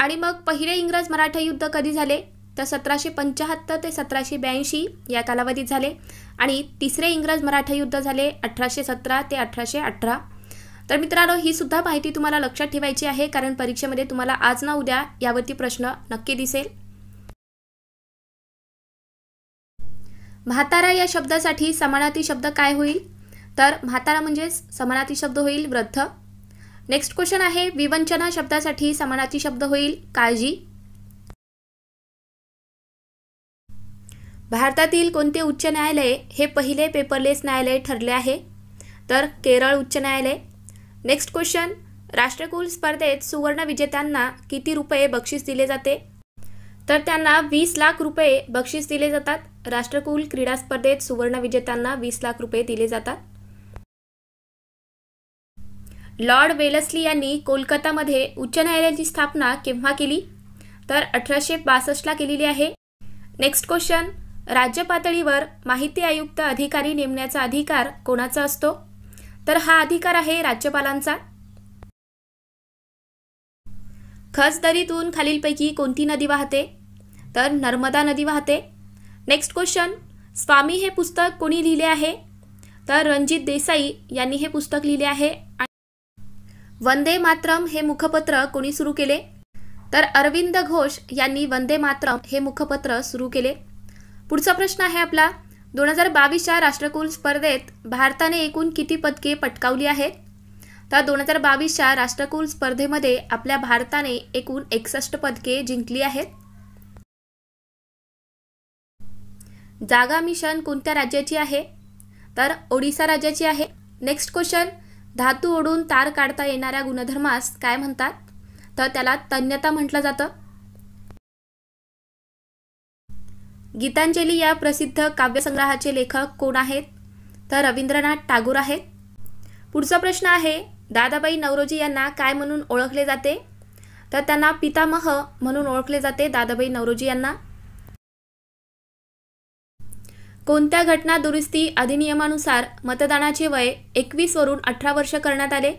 आणि मग पहिले इंग्रज मराठा युद्ध कधी झाले? तर 1775 ते 1782 या कालावधीत झाले. आणि तिसरे इंग्रज मराठा युद्ध झाले 1817 ते 1818. तर मित्रांनो, ही सुद्धा माहिती तुम्हाला लक्षात ठेवायची आहे, कारण परीक्षेमध्ये तुम्हाला आज ना उद्या यावरती प्रश्न नक्की दिसेल. म्हातारा या शब्दासाठी समानार्थी शब्द काय होईल? तर म्हातारा म्हणजे समानार्थी शब्द होईल वृद्ध. नेक्स्ट क्वेश्चन आहे, विवंचना शब्दासाठी समानार्थी शब्द होईल काळजी. भारतातील कोणते उच्च न्यायालय हे पहिले पेपरलेस न्यायालय ठरले आहे? तर केरळ उच्च न्यायालय. नेक्स्ट क्वेश्चन, राष्ट्रकुल स्पर्धेत सुवर्ण विजेत्यांना किती रुपये बक्षीस दिले जाते? तर त्यांना 20 लाख रुपये बक्षीस दिले जातात. राष्ट्रकुल क्रीडा स्पर्धेत सुवर्ण विजेत्यांना 20 लाख रुपये दिले जातात. लॉर्ड वेलस्ली यांनी कोलकातामध्ये उच्च न्यायालयाची स्थापना केव्हा केली? तर 1862ला केलेली आहे. नेक्स्ट क्वेश्चन, राज्य पातळीवर माहिती आयुक्त अधिकारी नेमण्याचा अधिकार कोणाचा असतो? तर हा अधिकार आहे राज्यपालांचा. खचदरीतून खालीलपैकी कोणती नदी वाहते? तर नर्मदा नदी वाहते. नेक्स्ट क्वेश्चन, स्वामी हे पुस्तक कोणी लिहिले आहे? तर रणजित देसाई यांनी हे पुस्तक लिहिले आहे. वंदे मातरम हे मुखपत्र कोणी सुरू केले? तर अरविंद घोष यांनी वंदे मातरम हे मुखपत्र सुरू केले. पुढचा प्रश्न आहे आपला, 2022च्या राष्ट्रकुल स्पर्धेत भारताने एकूण किती पदके पटकावली आहेत? तर 2022च्या राष्ट्रकुल स्पर्धेमध्ये आपल्या भारताने एकूण 61 पदके जिंकली आहेत. जागा मिशन कोणत्या राज्याची आहे? तर ओडिसा राज्याची आहे. नेक्स्ट क्वेश्चन, धातू ओढून तार काढता येणाऱ्या गुणधर्मास काय म्हणतात? तर त्याला तन्यता म्हटलं जातं. गीतांजली या प्रसिद्ध काव्यसंग्रहाचे लेखक कोण आहेत? तर रवींद्रनाथ टागोर आहेत. पुढचा प्रश्न आहे, दादाबाई नौरोजी यांना काय म्हणून ओळखले जाते? तर त्यांना पितामह म्हणून ओळखले जाते दादाबाई नौरोजी यांना. कोणत्या घटना दुरुस्ती अधिनियमानुसार मतदानाचे वय 21 वरून 18 वर्ष करण्यात आले?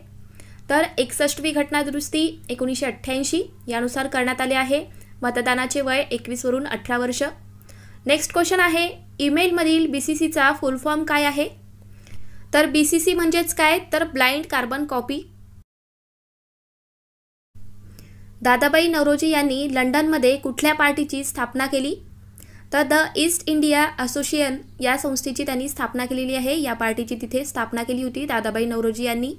तर 61वी घटना दुरुस्ती 1988 यानुसार करण्यात आले आहे मतदानाचे वय 21 वरून 18 वर्ष. नेक्स्ट क्वेश्चन आहे, ईमेलमधील BCCचा फुल फॉर्म काय आहे? तर BCC म्हणजेच काय? तर blind carbon copy. Dadabhai Naoroji यांनी लंडनमध्ये कुठल्या पार्टीची स्थापना केली? तर द ईस्ट इंडिया असोसिएशन या संस्थेची त्यांनी स्थापना केलेली आहे. या पार्टीची तिथे स्थापना केली होती दादाबाई नौरोजी यांनी.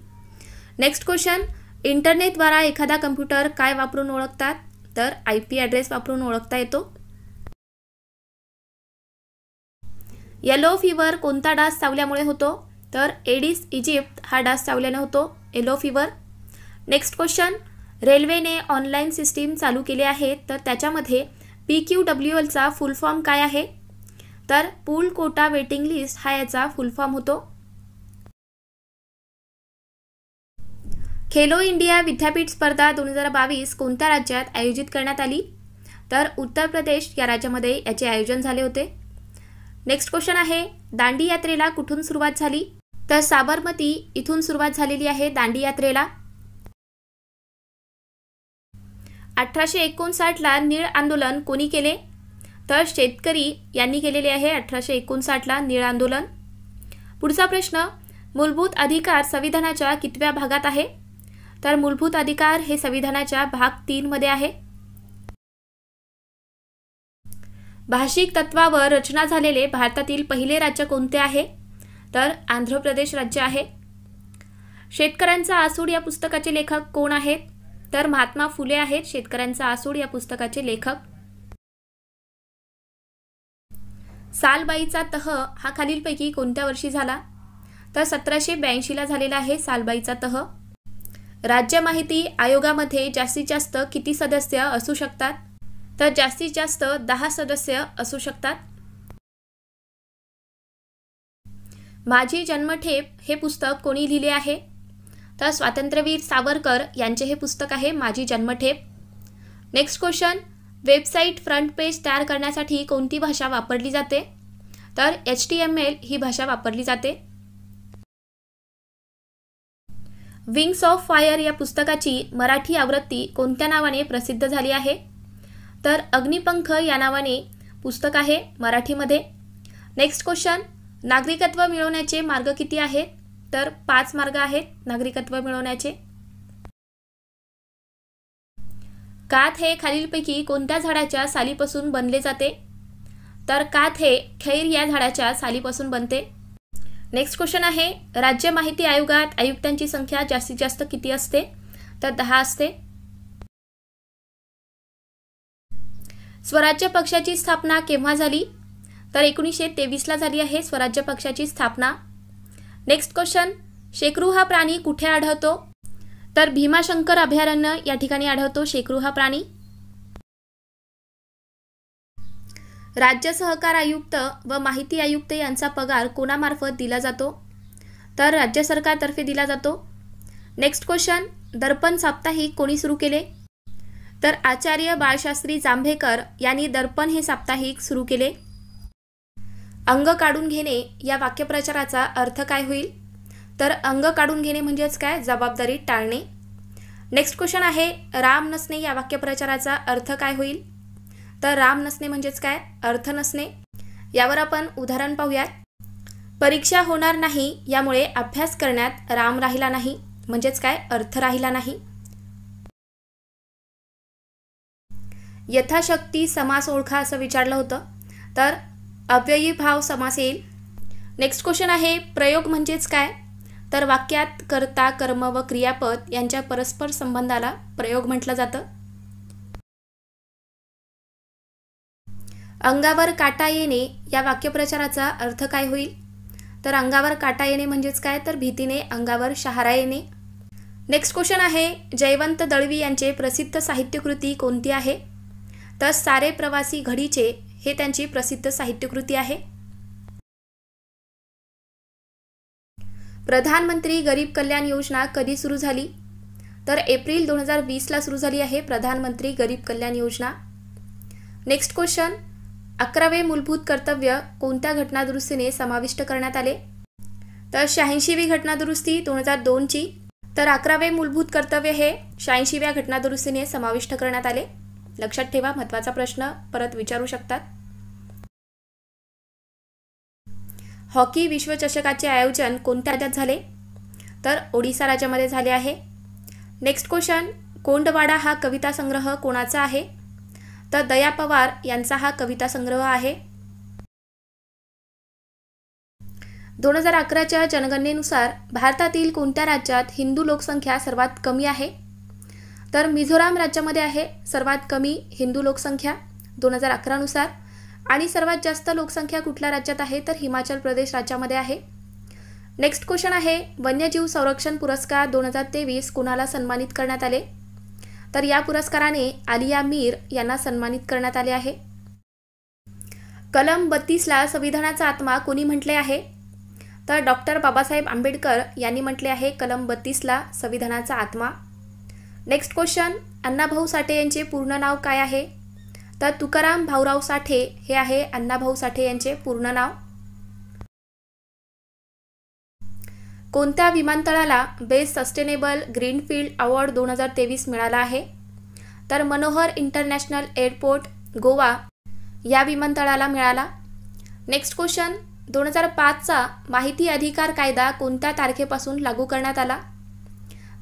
नेक्स्ट क्वेश्चन, इंटरनेटद्वारा एखादा कम्प्युटर काय वापरून ओळखतात? तर IP ॲड्रेस वापरून ओळखता येतो. येलो फीवर कोणता डास चावल्यामुळे होतो? तर एडिस इजिप्त हा डास चावल्याने होतो येलो फीवर. नेक्स्ट क्वेश्चन, रेल्वेने ऑनलाईन सिस्टीम चालू केले आहे तर त्याच्यामध्ये PQWLचा फुल फॉर्म काय आहे? तर पूल कोटा वेटिंग लिस्ट हा याचा फुल फॉर्म होतो. खेलो इंडिया विद्यापीठ स्पर्धा 2022 कोणत्या राज्यात आयोजित करण्यात आली? तर उत्तर प्रदेश या राज्यामध्ये याचे आयोजन झाले होते. नेक्स्ट क्वेश्चन आहे, दांडी यात्रेला कुठून सुरुवात झाली? तर साबरमती इथून सुरुवात झालेली आहे दांडी यात्रेला. 1859ला नीळ आंदोलन कोणी केले? तर शेतकरी यांनी केलेले आहे 1859ला नीळ आंदोलन. पुढचा प्रश्न, मूलभूत अधिकार संविधानाच्या कितव्या भागात आहे? तर मूलभूत अधिकार हे संविधानाच्या भाग 3 मध्ये आहे. भाषिक तत्वावर रचना झालेले भारतातील पहिले राज्य कोणते आहे? तर आंध्र प्रदेश राज्य आहे. शेतकऱ्यांचा आसूड या पुस्तकाचे लेखक कोण आहेत? तर महात्मा फुले आहेत शेतकऱ्यांचा आसूड या पुस्तकाचे लेखक. सालबाईचा तह हा खालीलपैकी कोणत्या वर्षी झाला? तर 1782ला झालेला आहे सालबाईचा तह. राज्य माहिती आयोगामध्ये जास्तीत जास्त किती सदस्य असू शकतात? तर जास्तीत जास्त 10 सदस्य असू शकतात. माझी जन्मठेप हे पुस्तक कोणी लिहिले आहे? तर स्वातंत्र्यवीर सावरकर यांचे हे पुस्तक आहे माझी जन्मठेप. Next question, website front page तयार करण्यासाठी कोणती भाषा वापरली जाते? तर HTML ही भाषा वापरली जाते. विंग्स ऑफ फायर या पुस्तकाची मराठी आवृत्ती कोणत्या नावाने प्रसिद्ध झाली आहे? तर अग्निपंख या नावाने पुस्तक आहे मराठीमध्ये. नेक्स्ट क्वेश्चन, नागरिकत्व मिळवण्याचे मार्ग किती आहेत? तर 5 मार्ग आहेत नागरिकत्व मिळवण्याचे. काथ हे खालीलपैकी कोणत्या झाडाच्या सालीपासून बनले जाते? तर काथ हे खैर या झाडाच्या सालीपासून बनते. नेक्स्ट क्वेश्चन आहे, राज्य माहिती आयोगात आयुक्तांची संख्या जास्तीत जास्त किती असते? तर 10 असते. स्वराज्य पक्षाची स्थापना केव्हा झाली? तर 1923ला झाली आहे स्वराज्य पक्षाची स्थापना. नेक्स्ट क्वेश्चन, शेकरू हा प्राणी कुठे आढळतो? तर भीमाशंकर अभयारण्य या ठिकाणी आढळतो शेकरू हा प्राणी. राज्य सहकार आयुक्त व माहिती आयुक्त यांचा पगार कोणामार्फत दिला जातो? तर राज्य सरकारतर्फे दिला जातो. नेक्स्ट क्वेश्चन, दर्पण साप्ताहिक कोणी सुरू केले? तर आचार्य बाळशास्त्री जांभेकर यांनी दर्पण हे साप्ताहिक सुरू केले. अंग काढून घेणे या वाक्यप्रचाराचा अर्थ काय होईल? तर अंग काढून घेणे म्हणजेच काय? जबाबदारी टाळणे. नेक्स्ट क्वेश्चन आहे, राम नसणे या वाक्यप्रचाराचा अर्थ काय होईल? तर राम नसणे म्हणजेच काय? अर्थ नसणे. यावर आपण उदाहरण पाहूयात. परीक्षा होणार नाही यामुळे अभ्यास करण्यात राम राहिला नाही म्हणजेच काय? अर्थ राहिला नाही. यथाशक्ती समास ओळखा असं विचारलं होतं तर अव्ययी भाव समास येईल. नेक्स्ट क्वेश्चन आहे, प्रयोग म्हणजेच काय? तर वाक्यात कर्ता कर्म व क्रियापद यांच्या परस्पर संबंधाला प्रयोग म्हटलं जातं. अंगावर काटा येणे या वाक्यप्रचाराचा अर्थ काय होईल? तर अंगावर काटा येणे म्हणजेच काय, तर भीतीने अंगावर शहारा येणे. नेक्स्ट क्वेश्चन आहे, जयवंत दळवी यांचे प्रसिद्ध साहित्यकृती कोणती आहे? तर सारे प्रवासी घडीचे हे त्यांची प्रसिद्ध साहित्यकृती आहे. प्रधानमंत्री गरीब कल्याण योजना कधी सुरू झाली? तर एप्रिल 2020ला सुरू झाली आहे प्रधानमंत्री गरीब कल्याण योजना. नेक्स्ट क्वेश्चन, 11वे मूलभूत कर्तव्य कोणत्या घटनादुरुस्तीने समाविष्ट करण्यात आले? तर 86वी घटनादुरुस्ती 2002ची. तर 11वे मूलभूत कर्तव्य हे 86व्या घटनादुरुस्तीने समाविष्ट करण्यात आले. लक्षात ठेवा, महत्त्वाचा प्रश्न परत विचारू शकतात. हॉकी विश्वचषकाचे आयोजन कोणत्या राज्यात झाले? तर ओडिसा राज्यामध्ये झाले आहे. नेक्स्ट क्वेश्चन, कोंडवाडा हा कविता संग्रह कोणाचा आहे? तर दया पवार यांचा हा कविता संग्रह आहे. 2011च्या जनगणनेनुसार भारतातील कोणत्या राज्यात हिंदू लोकसंख्या सर्वात कमी आहे? तर मिझोराम राज्यामध्ये आहे सर्वात कमी हिंदू लोकसंख्या 2011नुसार. आणि सर्वात जास्त लोकसंख्या कुठल्या राज्यात आहे? तर हिमाचल प्रदेश राज्यामध्ये आहे. नेक्स्ट क्वेश्चन आहे, वन्यजीव संरक्षण पुरस्कार 2023 कुणाला सन्मानित करण्यात आले? तर या पुरस्काराने आलिया मीर यांना सन्मानित करण्यात आले आहे. कलम 32ला संविधानाचा आत्मा कोणी म्हटले आहे? तर डॉक्टर बाबासाहेब आंबेडकर यांनी म्हटले आहे कलम 32ला संविधानाचा आत्मा. नेक्स्ट क्वेश्चन, अण्णाभाऊ साठे यांचे पूर्ण नाव काय आहे? तर तुकाराम भाऊराव साठे हे आहे अण्णाभाऊ साठे यांचे पूर्ण नाव. कोणत्या विमानतळाला बेस्ट सस्टेनेबल ग्रीनफील्ड अवॉर्ड 2023 मिळाला आहे? तर मनोहर इंटरनॅशनल एअरपोर्ट गोवा या विमानतळाला मिळाला. नेक्स्ट क्वेश्चन, 2005चा माहिती अधिकार कायदा कोणत्या तारखेपासून लागू करण्यात आला?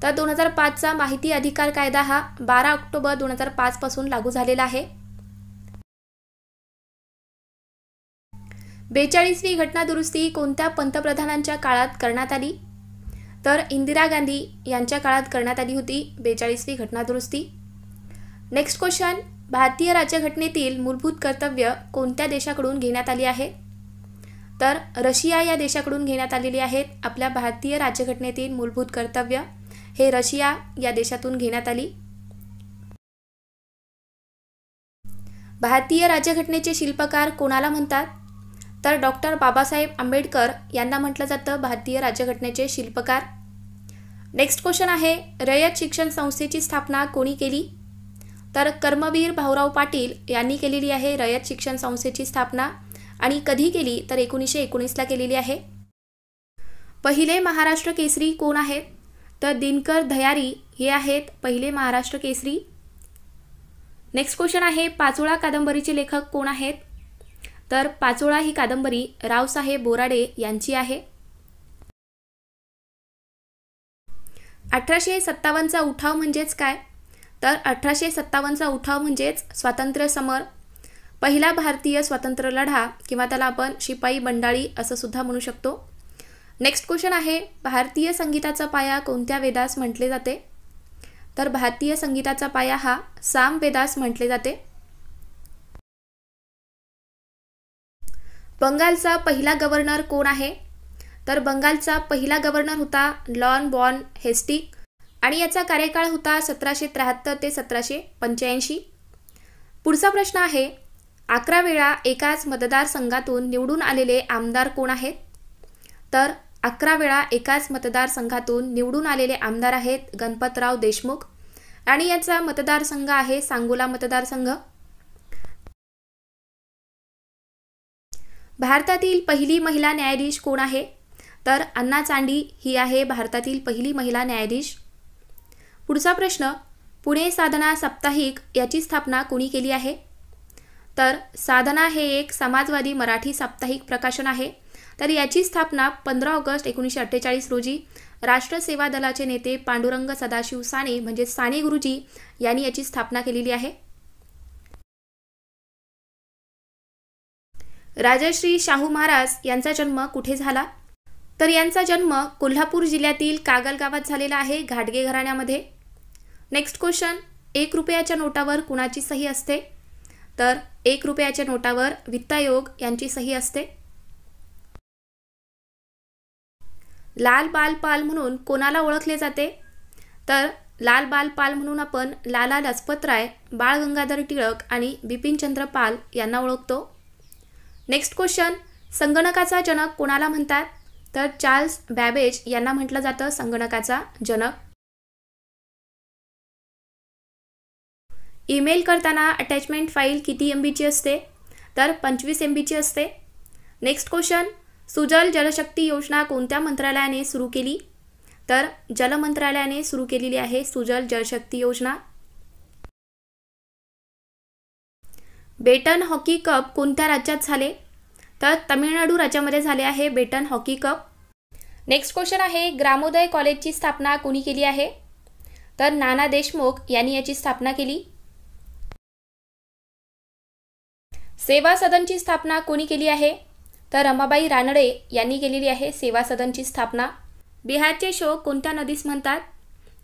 तर 2005चा माहिती अधिकार कायदा हा 12 ऑक्टोबर 2005 पासून लागू झालेला आहे. 42वी घटनादुरुस्ती कोणत्या पंतप्रधानांच्या काळात करण्यात आली? तर इंदिरा गांधी यांच्या काळात करण्यात आली होती 42वी घटनादुरुस्ती. नेक्स्ट क्वेश्चन, भारतीय राज्यघटनेतील मूलभूत कर्तव्य कोणत्या देशाकडून घेण्यात आली आहे? तर रशिया या देशाकडून घेण्यात आलेली आहेत. आपल्या भारतीय राज्यघटनेतील मूलभूत कर्तव्य हे रशिया या देशातून घेण्यात आली. भारतीय राज्यघटनेचे शिल्पकार कोणाला म्हणतात? तर डॉक्टर बाबासाहेब आंबेडकर यांना म्हटलं जातं भारतीय राज्यघटनेचे शिल्पकार. नेक्स्ट क्वेश्चन आहे, रयत शिक्षण संस्थेची स्थापना कोणी केली? तर कर्मवीर भाऊराव पाटील यांनी केलेली आहे रयत शिक्षण संस्थेची स्थापना. आणि कधी केली? तर 1919ला केलेली आहे. पहिले महाराष्ट्र केसरी कोण आहेत? तर दिनकर दह्यारी हे आहेत पहिले महाराष्ट्र केसरी. नेक्स्ट क्वेश्चन आहे, पाचोळा कादंबरीचे लेखक कोण आहेत? तर पाचोळा ही कादंबरी रावसाहेब बोराडे यांची आहे. 1857चा उठाव म्हणजेच काय? तर 1857चा उठाव म्हणजेच स्वातंत्र्य समर, पहिला भारतीय स्वातंत्र्य लढा किंवा त्याला आपण शिपाई बंडाळी असं सुद्धा म्हणू शकतो. नेक्स्ट क्वेश्चन आहे, भारतीय संगीताचा पाया कोणत्या वेदास म्हटले जाते? तर भारतीय संगीताचा पाया हा सामवेदास म्हटले जाते. बंगालचा पहिला गव्हर्नर कोण आहे? तर बंगालचा पहिला गव्हर्नर होता लॉर्ड बॉर्न हेस्टिंग आणि याचा कार्यकाळ होता 1773 ते 1785. पुढचा प्रश्न आहे, 11 वेळा एकाच मतदारसंघातून निवडून आलेले आमदार कोण आहेत? तर 11 वेळा एकाच मतदारसंघातून निवडून आलेले आमदार आहेत गणपतराव देशमुख आणि याचा मतदारसंघ आहे सांगोला मतदारसंघ. भारतातील पहिली महिला न्यायाधीश कोण आहे? तर अन्ना चांडी ही आहे भारतातील पहिली महिला न्यायाधीश. पुढचा प्रश्न, पुणे साधना साप्ताहिक याची स्थापना कोणी केली आहे? तर साधना हे एक समाजवादी मराठी साप्ताहिक प्रकाशन आहे. तर याची स्थापना 15 ऑगस्ट 1948 रोजी राष्ट्रसेवा दलाचे नेते पांडुरंग सदाशिव साने म्हणजे साने गुरुजी यांनी याची स्थापना केलेली आहे. राजश्री शाहू महाराज यांचा जन्म कुठे झाला? तर यांचा जन्म कोल्हापूर जिल्ह्यातील कागल गावात झालेला आहे घाटगे घराण्यामध्ये. नेक्स्ट क्वेश्चन, 1 रुपयाच्या नोटावर कुणाची सही असते? तर 1 रुपयाच्या नोटावर वित्त आयोग यांची सही असते. लाल बाल पाल म्हणून कोणाला ओळखले जाते? तर लाल बाल पाल म्हणून आपण लाला लजपतराय, बाळ गंगाधर टिळक आणि बिपिनचंद्र पाल यांना ओळखतो. नेक्स्ट क्वेश्चन, संगणकाचा जनक कोणाला म्हणतात? तर चार्ल्स बॅबेज यांना म्हटलं जातं संगणकाचा जनक. ईमेल करताना अटॅचमेंट फाईल किती MB ची असते? तर 25 MB ची असते. नेक्स्ट क्वेश्चन, सुजल जलशक्ती योजना कोणत्या मंत्रालयाने सुरू केली? तर जल मंत्रालयाने सुरू केलेली आहे सुजल जलशक्ती योजना. बेटन हॉकी कप कोणत्या राज्यात झाले? तर तमिळनाडू राज्यामध्ये झाले आहे बेटन हॉकी कप. नेक्स्ट क्वेश्चन आहे, ग्रामोदय कॉलेजची स्थापना कोणी केली आहे? तर नाना देशमुख यांनी याची स्थापना केली. सेवा सदनची स्थापना कोणी केली आहे? तर रमाबाई रानडे यांनी केलेली आहे सेवा सदनची स्थापना. बिहारचे शोक कोणत्या नदीस म्हणतात?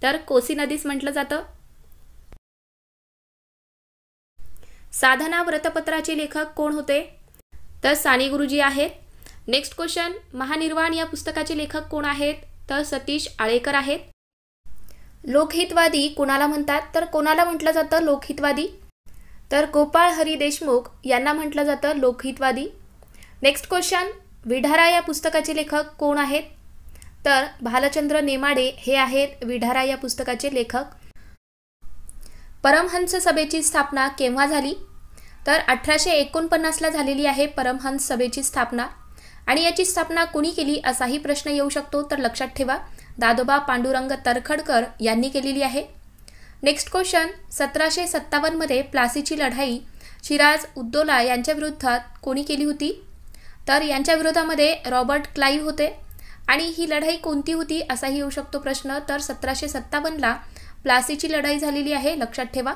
तर कोसी नदीस म्हटलं जातं. साधना व्रतपत्राचे लेखक कोण होते? तर साने गुरुजी आहेत. नेक्स्ट क्वेश्चन, महानिर्वाण या पुस्तकाचे लेखक कोण आहेत? तर सतीश आळेकर आहेत. लोकहितवादी कोणाला म्हणतात? तर कोणाला म्हटलं जातं लोकहितवादी? तर गोपाळ हरी देशमुख यांना म्हटलं जातं लोकहितवादी. नेक्स्ट क्वेश्चन, विढारा या पुस्तकाचे लेखक कोण आहेत? तर भालचंद्र नेमाडे हे आहेत विढारा या पुस्तकाचे लेखक. परमहंस सभेची स्थापना केव्हा झाली? तर 1849ला झालेली आहे परमहंस सभेची स्थापना. आणि याची स्थापना कोणी केली असाही प्रश्न येऊ शकतो, तर लक्षात ठेवा दादोबा पांडुरंग तरखडकर यांनी केलेली आहे. नेक्स्ट क्वेश्चन, 1757 मध्ये प्लासीची लढाई शिराज उद्दौला यांच्या विरोधात कोणी केली होती? तर यांच्या विरोधामध्ये रॉबर्ट क्लाईव्ह होते. आणि ही लढाई कोणती होती असाही येऊ शकतो प्रश्न, तर 1757ला प्लासीची लढाई झालेली आहे, लक्षात ठेवा.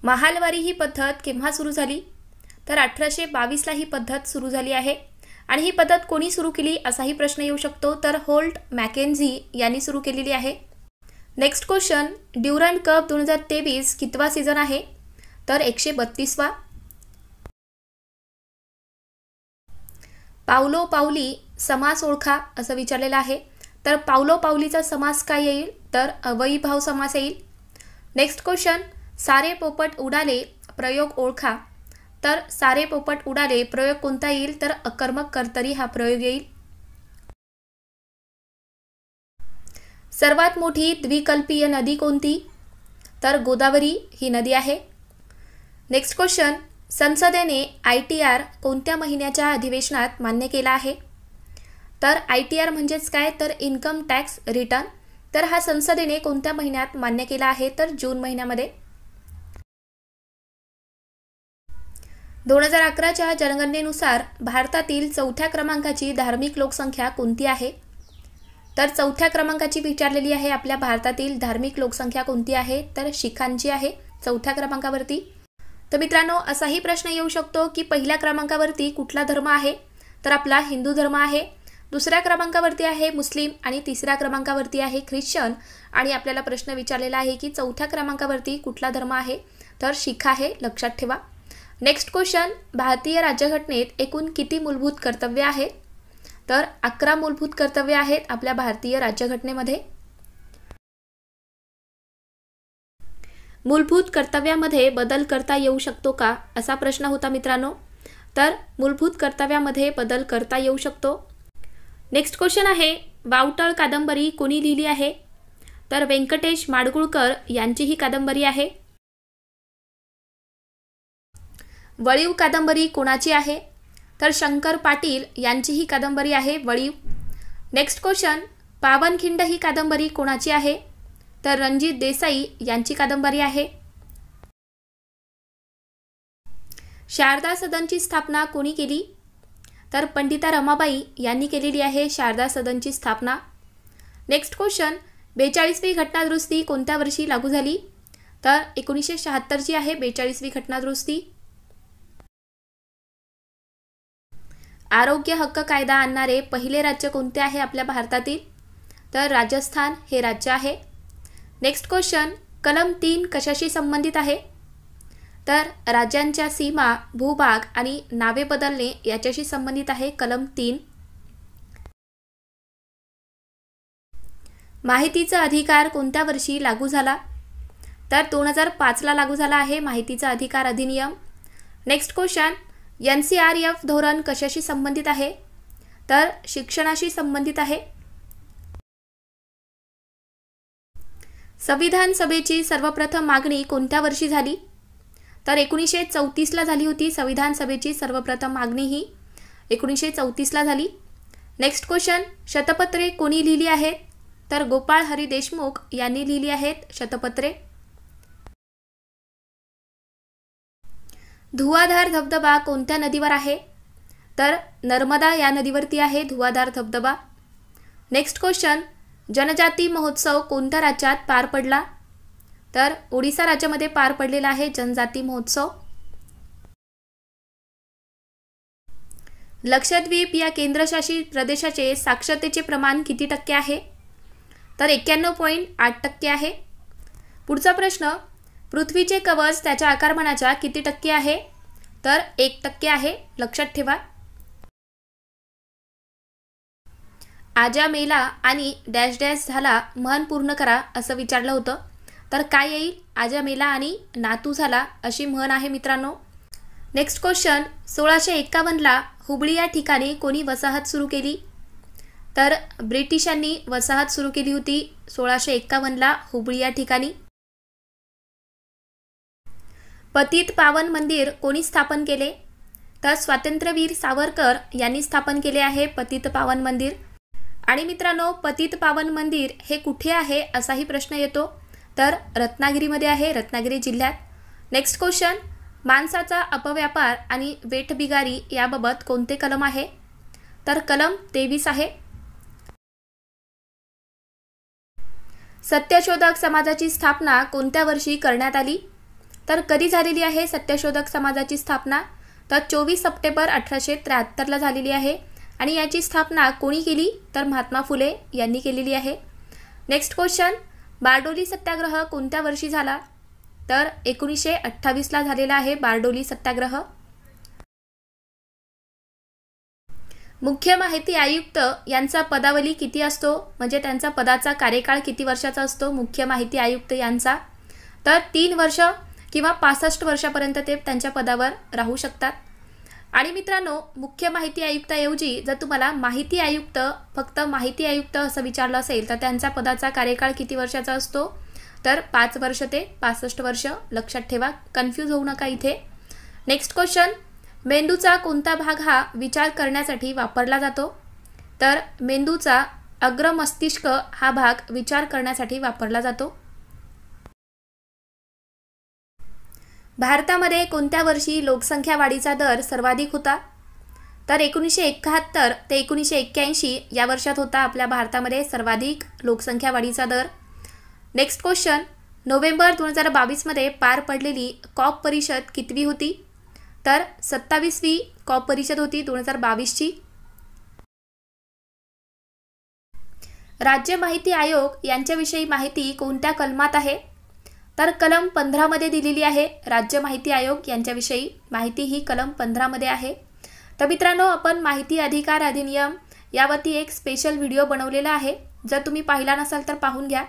महालवारी ही पद्धत केव्हा सुरू झाली? तर 1822ला ही पद्धत सुरू झाली आहे. आणि ही पद्धत कोणी सुरू केली असाही प्रश्न येऊ शकतो, तर होल्ट मॅकेन्झी यांनी सुरू केलेली आहे. नेक्स्ट क्वेश्चन, ड्युरंड कप 2023 कितवा सीझन आहे? तर 132वा. पावलो पावली समास ओळखा असं विचारलेलं आहे. तर पावलो पावलीचा समास काय येईल? तर अवयीभाव समास येईल. नेक्स्ट क्वेश्चन, सारे पोपट उडाले प्रयोग ओळखा. तर सारे पोपट उडाले प्रयोग कोणता येईल? तर अकर्मक कर्तरी हा प्रयोग येईल. सर्वात मोठी द्विकल्पीय नदी कोणती? तर गोदावरी ही नदी आहे. नेक्स्ट क्वेश्चन, संसदेने ITR कोणत्या महिन्याच्या अधिवेशनात मान्य केला आहे? तर ITR म्हणजेच काय? तर इन्कम टॅक्स रिटर्न. तर हा संसदेने कोणत्या महिन्यात मान्य केला आहे? तर जून महिन्यामध्ये. 2011च्या जनगणनेनुसार भारतातील 4थ्या क्रमांकाची धार्मिक लोकसंख्या कोणती आहे? तर 4थ्या क्रमांकाची विचारलेली आहे आपल्या भारतातील धार्मिक लोकसंख्या कोणती आहे? तर शिखांची आहे 4थ्या क्रमांकावरती. तर मित्रांनो, असाही प्रश्न येऊ शकतो की पहिल्या क्रमांकावरती कुठला धर्म आहे? तर आपला हिंदू धर्म आहे. दुसऱ्या क्रमांकावरती आहे मुस्लिम आणि तिसऱ्या क्रमांकावरती आहे ख्रिश्चन. आणि आपल्याला प्रश्न विचारलेला आहे की 4थ्या क्रमांकावरती कुठला धर्म आहे? तर शीख आहे, लक्षात ठेवा. नेक्स्ट क्वेश्चन, भारतीय राज्यघटनेत एकूण किती मूलभूत कर्तव्ये आहेत? तर 11 मूलभूत कर्तव्ये आहेत आपल्या भारतीय राज्यघटनेमध्ये. मूलभूत कर्तव्यामध्ये बदल करता येऊ शकतो का असा प्रश्न होता मित्रांनो. तर मूलभूत कर्तव्यामध्ये बदल करता येऊ शकतो. नेक्स्ट क्वेश्चन आहे, वावटळ कादंबरी कोणी लिहिली आहे? तर व्यंकटेश माडगुळकर यांची ही कादंबरी आहे. वळीव कादंबरी कोणाची आहे? तर शंकर पाटील यांची ही कादंबरी आहे वळीव. नेक्स्ट क्वेश्चन, पावनखिंड ही कादंबरी कोणाची आहे? तर रणजित देसाई यांची कादंबरी आहे. शारदा सदनची स्थापना कोणी केली? तर पंडिता रमाबाई यांनी केलेली आहे शारदा सदनची स्थापना. नेक्स्ट क्वेश्चन, 42वी घटनादुरुस्ती कोणत्या वर्षी लागू झाली? तर 1976ची आहे 42वी घटनादुरुस्ती. आरोग्य हक्क कायदा आणणारे पहिले राज्य कोणते आहे आपल्या भारतातील? तर राजस्थान हे राज्य आहे. नेक्स्ट क्वेश्चन, कलम 3 कशाशी संबंधित आहे? तर राज्यांच्या सीमा, भूभाग आणि नावे बदलणे याच्याशी संबंधित आहे कलम 3. माहितीचा अधिकार कोणत्या वर्षी लागू झाला? तर 2005ला लागू झाला आहे माहितीचा अधिकार अधिनियम. नेक्स्ट क्वेश्चन, NCRF धोरण कशाशी संबंधित आहे? तर शिक्षणाशी संबंधित आहे. संविधान सभेची सर्वप्रथम मागणी कोणत्या वर्षी झाली? तर 1934ला झाली होती. संविधान सभेची सर्वप्रथम मागणी ही 1934ला झाली. नेक्स्ट क्वेश्चन, शतपत्रे कोणी लिहिली आहेत? तर गोपाळ हरी देशमुख यांनी लिहिली आहेत शतपत्रे. धुवाधार धबधबा कोणत्या नदीवर आहे? तर नर्मदा या नदीवरती आहे धुवाधार धबधबा. नेक्स्ट क्वेश्चन, जनजाती महोत्सव कोणत्या राज्यात पार पडला? तर ओडिसा राज्यामध्ये पार पडलेला आहे जनजाती महोत्सव. लक्षद्वीप या केंद्रशासित प्रदेशाचे साक्षरतेचे प्रमाण किती टक्के आहे? तर 91.8% आहे. पुढचा प्रश्न, पृथ्वीचे कवच त्याच्या आकारमानाच्या किती टक्के आहे? तर 1% आहे. लक्षात ठेवा. आजा मेला आणि डॅश डॅश झाला म्हण पूर्ण करा असं विचारलं होतं. तर काय येईल? आजा मेला आणि नातू झाला अशी म्हण आहे मित्रांनो. नेक्स्ट क्वेश्चन, 1651ला हुबळी या ठिकाणी कोणी वसाहत सुरू केली? तर ब्रिटिशांनी वसाहत सुरू केली होती 1651ला हुबळी या ठिकाणी. पतित पावन मंदिर कोणी स्थापन केले? तर स्वातंत्र्यवीर सावरकर यांनी स्थापन केले आहे पतित पावन मंदिर. आणि मित्रांनो, पतित पावन मंदिर हे कुठे आहे असाही प्रश्न येतो. तर रत्नागिरीमध्ये आहे, रत्नागिरी जिल्ह्यात. नेक्स्ट क्वेश्चन, मांसाचा अपव्यापार आणि वेठबिगारी याबाबत कोणते कलम आहे? तर कलम 23 आहे. सत्यशोधक समाजाची स्थापना कोणत्या वर्षी करण्यात आली? तर कधी झालेली आहे सत्यशोधक समाजाची स्थापना? तर 24 सप्टेंबर 1873ला झालेली आहे. आणि याची स्थापना कोणी केली? तर महात्मा फुले यांनी केलेली आहे. नेक्स्ट क्वेश्चन, बारडोली सत्याग्रह कोणत्या वर्षी झाला? तर 1928ला झालेला आहे बारडोली सत्याग्रह. मुख्य माहिती आयुक्त यांचा पदावली किती असतो? म्हणजे त्यांचा पदाचा कार्यकाळ किती वर्षाचा असतो मुख्य माहिती आयुक्त यांचा? तर 3 वर्ष किंवा 65 वर्षापर्यंत ते त्यांच्या पदावर राहू शकतात. आणि मित्रांनो, मुख्य माहिती आयुक्ताऐवजी जर तुम्हाला माहिती आयुक्त, फक्त माहिती आयुक्त असं विचारलं असेल तर त्यांचा पदाचा कार्यकाळ किती वर्षाचा असतो? तर 5 वर्ष ते 65 वर्ष. लक्षात ठेवा, कन्फ्यूज होऊ नका इथे. नेक्स्ट क्वेश्चन, मेंदूचा कोणता भाग हा विचार करण्यासाठी वापरला जातो? तर मेंदूचा अग्रमस्तिष्क हा भाग विचार करण्यासाठी वापरला जातो. भारतामध्ये कोणत्या वर्षी लोकसंख्या वाढीचा दर सर्वाधिक होता? तर 1971 ते 1981 या वर्षात होता आपल्या भारतामध्ये सर्वाधिक लोकसंख्या वाढीचा दर. नेक्स्ट क्वेश्चन, नोव्हेंबर 2022मध्ये पार पडलेली कॉप परिषद कितवी होती? तर 27वी कॉप परिषद होती 2022ची. राज्य माहिती आयोग यांच्याविषयी माहिती कोणत्या कलमात आहे? तर कलम 15 मध्ये दिलेली आहे. राज्य माहिती आयोग यांच्याविषयी माहिती ही कलम 15 मध्ये आहे. तर मित्रांनो, आपण माहिती अधिकार अधिनियम यावरती एक स्पेशल व्हिडिओ बनवलेला आहे. जर तुम्ही पाहिला नसाल तर पाहून घ्या.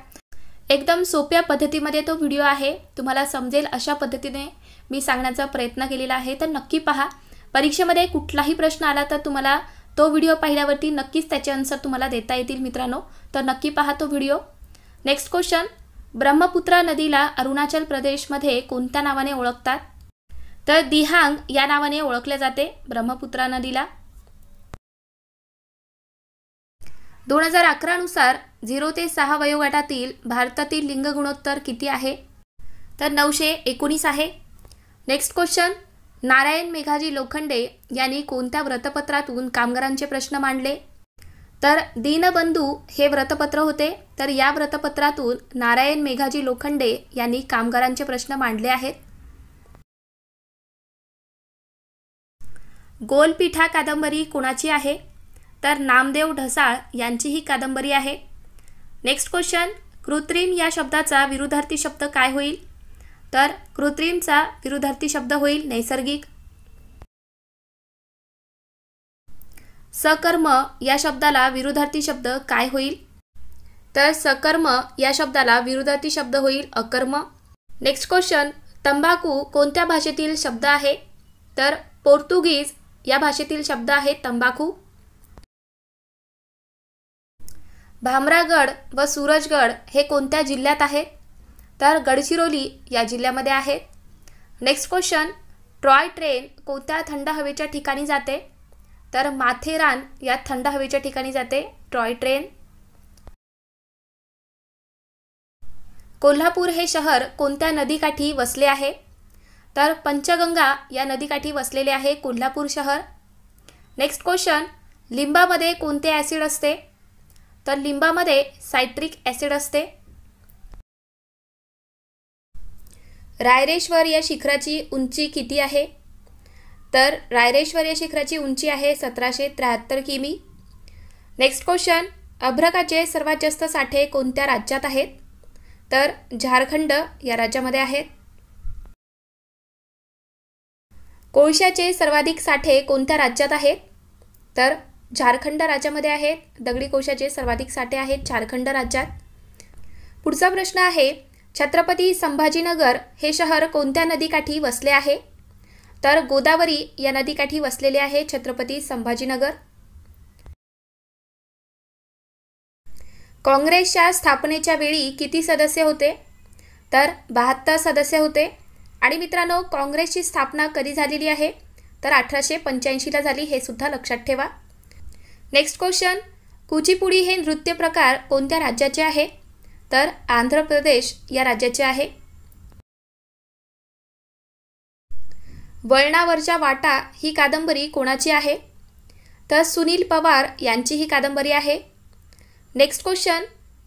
एकदम सोप्या पद्धतीमध्ये तो व्हिडिओ आहे. तुम्हाला समजेल अशा पद्धतीने मी सांगण्याचा प्रयत्न केलेला आहे. तर नक्की पहा. परीक्षेमध्ये कुठलाही प्रश्न आला तर तुम्हाला तो व्हिडिओ पाहिल्यावरती नक्कीच त्याचे आन्सर तुम्हाला देता येतील मित्रांनो. तर नक्की पहा तो व्हिडिओ. नेक्स्ट क्वेश्चन, ब्रह्मपुत्रा नदीला अरुणाचल प्रदेशमध्ये कोणत्या नावाने ओळखतात? तर दिहांग या नावाने ओळखले जाते ब्रह्मपुत्रा नदीला. 2011 नुसार 0 ते 6 वयोगटातील भारतातील लिंग गुणोत्तर किती आहे? तर 919 आहे. नेक्स्ट क्वेश्चन, नारायण मेघाजी लोखंडे यांनी कोणत्या व्रतपत्रातून कामगारांचे प्रश्न मांडले? तर दीनबंधू हे व्रतपत्र होते. तर या व्रतपत्रातून नारायण मेघाजी लोखंडे यांनी कामगारांचे प्रश्न मांडले आहेत. गोलपीठा कादंबरी कोणाची आहे? तर नामदेव ढसाळ यांची ही कादंबरी आहे. नेक्स्ट क्वेश्चन, कृत्रिम या शब्दाचा विरुद्धार्थी शब्द काय होईल? तर कृत्रिमचा विरुद्धार्थी शब्द होईल नैसर्गिक. सकर्म या शब्दाला विरुद्धार्थी शब्द काय होईल? तर सकर्म या शब्दाला विरुद्धार्थी शब्द होईल अकर्म. नेक्स्ट क्वेश्चन, तंबाखू कोणत्या भाषेतील शब्द आहे? तर पोर्तुगीज या भाषेतील शब्द आहे तंबाखू. भामरागड व सूरजगड हे कोणत्या जिल्ह्यात आहेत? तर गडचिरोली या जिल्ह्यामध्ये आहेत. नेक्स्ट क्वेश्चन, ट्रॉय ट्रेन कोणत्या थंड हवेच्या ठिकाणी जाते? तर माथेरान या थंड हवेच्या ठिकाणी जाते ट्रॉय ट्रेन. कोल्हापूर हे शहर कोणत्या नदीकाठी वसले आहे? तर पंचगंगा या नदीकाठी वसलेले आहे कोल्हापूर शहर. नेक्स्ट क्वेश्चन, लिंबामध्ये कोणते ॲसिड असते? तर लिंबामध्ये सायट्रिक ॲसिड असते. रायरेश्वर या शिखराची उंची किती आहे? तर रायरेश्वर या शिखराची उंची आहे 1773 किमी. नेक्स्ट क्वेश्चन, अभ्रकाचे सर्वात जास्त साठे कोणत्या राज्यात आहेत? तर झारखंड या राज्यामध्ये आहेत. कोळशाचे सर्वाधिक साठे कोणत्या राज्यात आहेत? तर झारखंड राज्यामध्ये आहेत. दगडी कोळशाचे सर्वाधिक साठे आहेत झारखंड राज्यात. पुढचा प्रश्न आहे, छत्रपती संभाजीनगर हे शहर कोणत्या नदीकाठी वसले आहे? तर गोदावरी या नदीकाठी वसलेले आहे छत्रपती संभाजीनगर. काँग्रेसच्या स्थापनेच्या वेळी किती सदस्य होते? तर 72 सदस्य होते. आणि मित्रांनो, काँग्रेसची स्थापना कधी झालेली आहे? तर 1885ला झाली, हे सुद्धा लक्षात ठेवा. नेक्स्ट क्वेश्चन, कुचिपुडी हे नृत्य प्रकार कोणत्या राज्याचे आहे? तर आंध्र प्रदेश या राज्याचे आहे. वळणावरच्या वाटा ही कादंबरी कोणाची आहे? तर सुनील पवार यांची ही कादंबरी आहे. नेक्स्ट क्वेश्चन,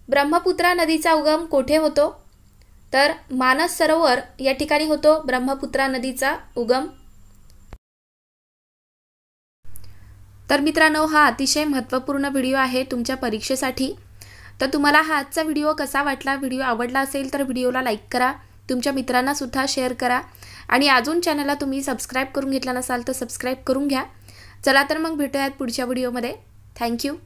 ब्रह्मपुत्रा नदीचा उगम कोठे होतो? तर मानस सरोवर या ठिकाणी होतो ब्रह्मपुत्रा नदीचा उगम. तर मित्रांनो, हा अतिशय महत्त्वपूर्ण व्हिडिओ आहे तुमच्या परीक्षेसाठी. तर तुम्हाला हा आजचा व्हिडिओ कसा वाटला? व्हिडिओ आवडला असेल तर व्हिडिओला लाईक करा, तुमच्या मित्रांना सुद्धा शेअर करा आणि अजून चॅनलला तुम्ही सबस्क्राईब करून घेतला नसाल तर सबस्क्राईब करून घ्या. चला तर मग भेटूयात पुढच्या व्हिडिओमध्ये. थँक्यू.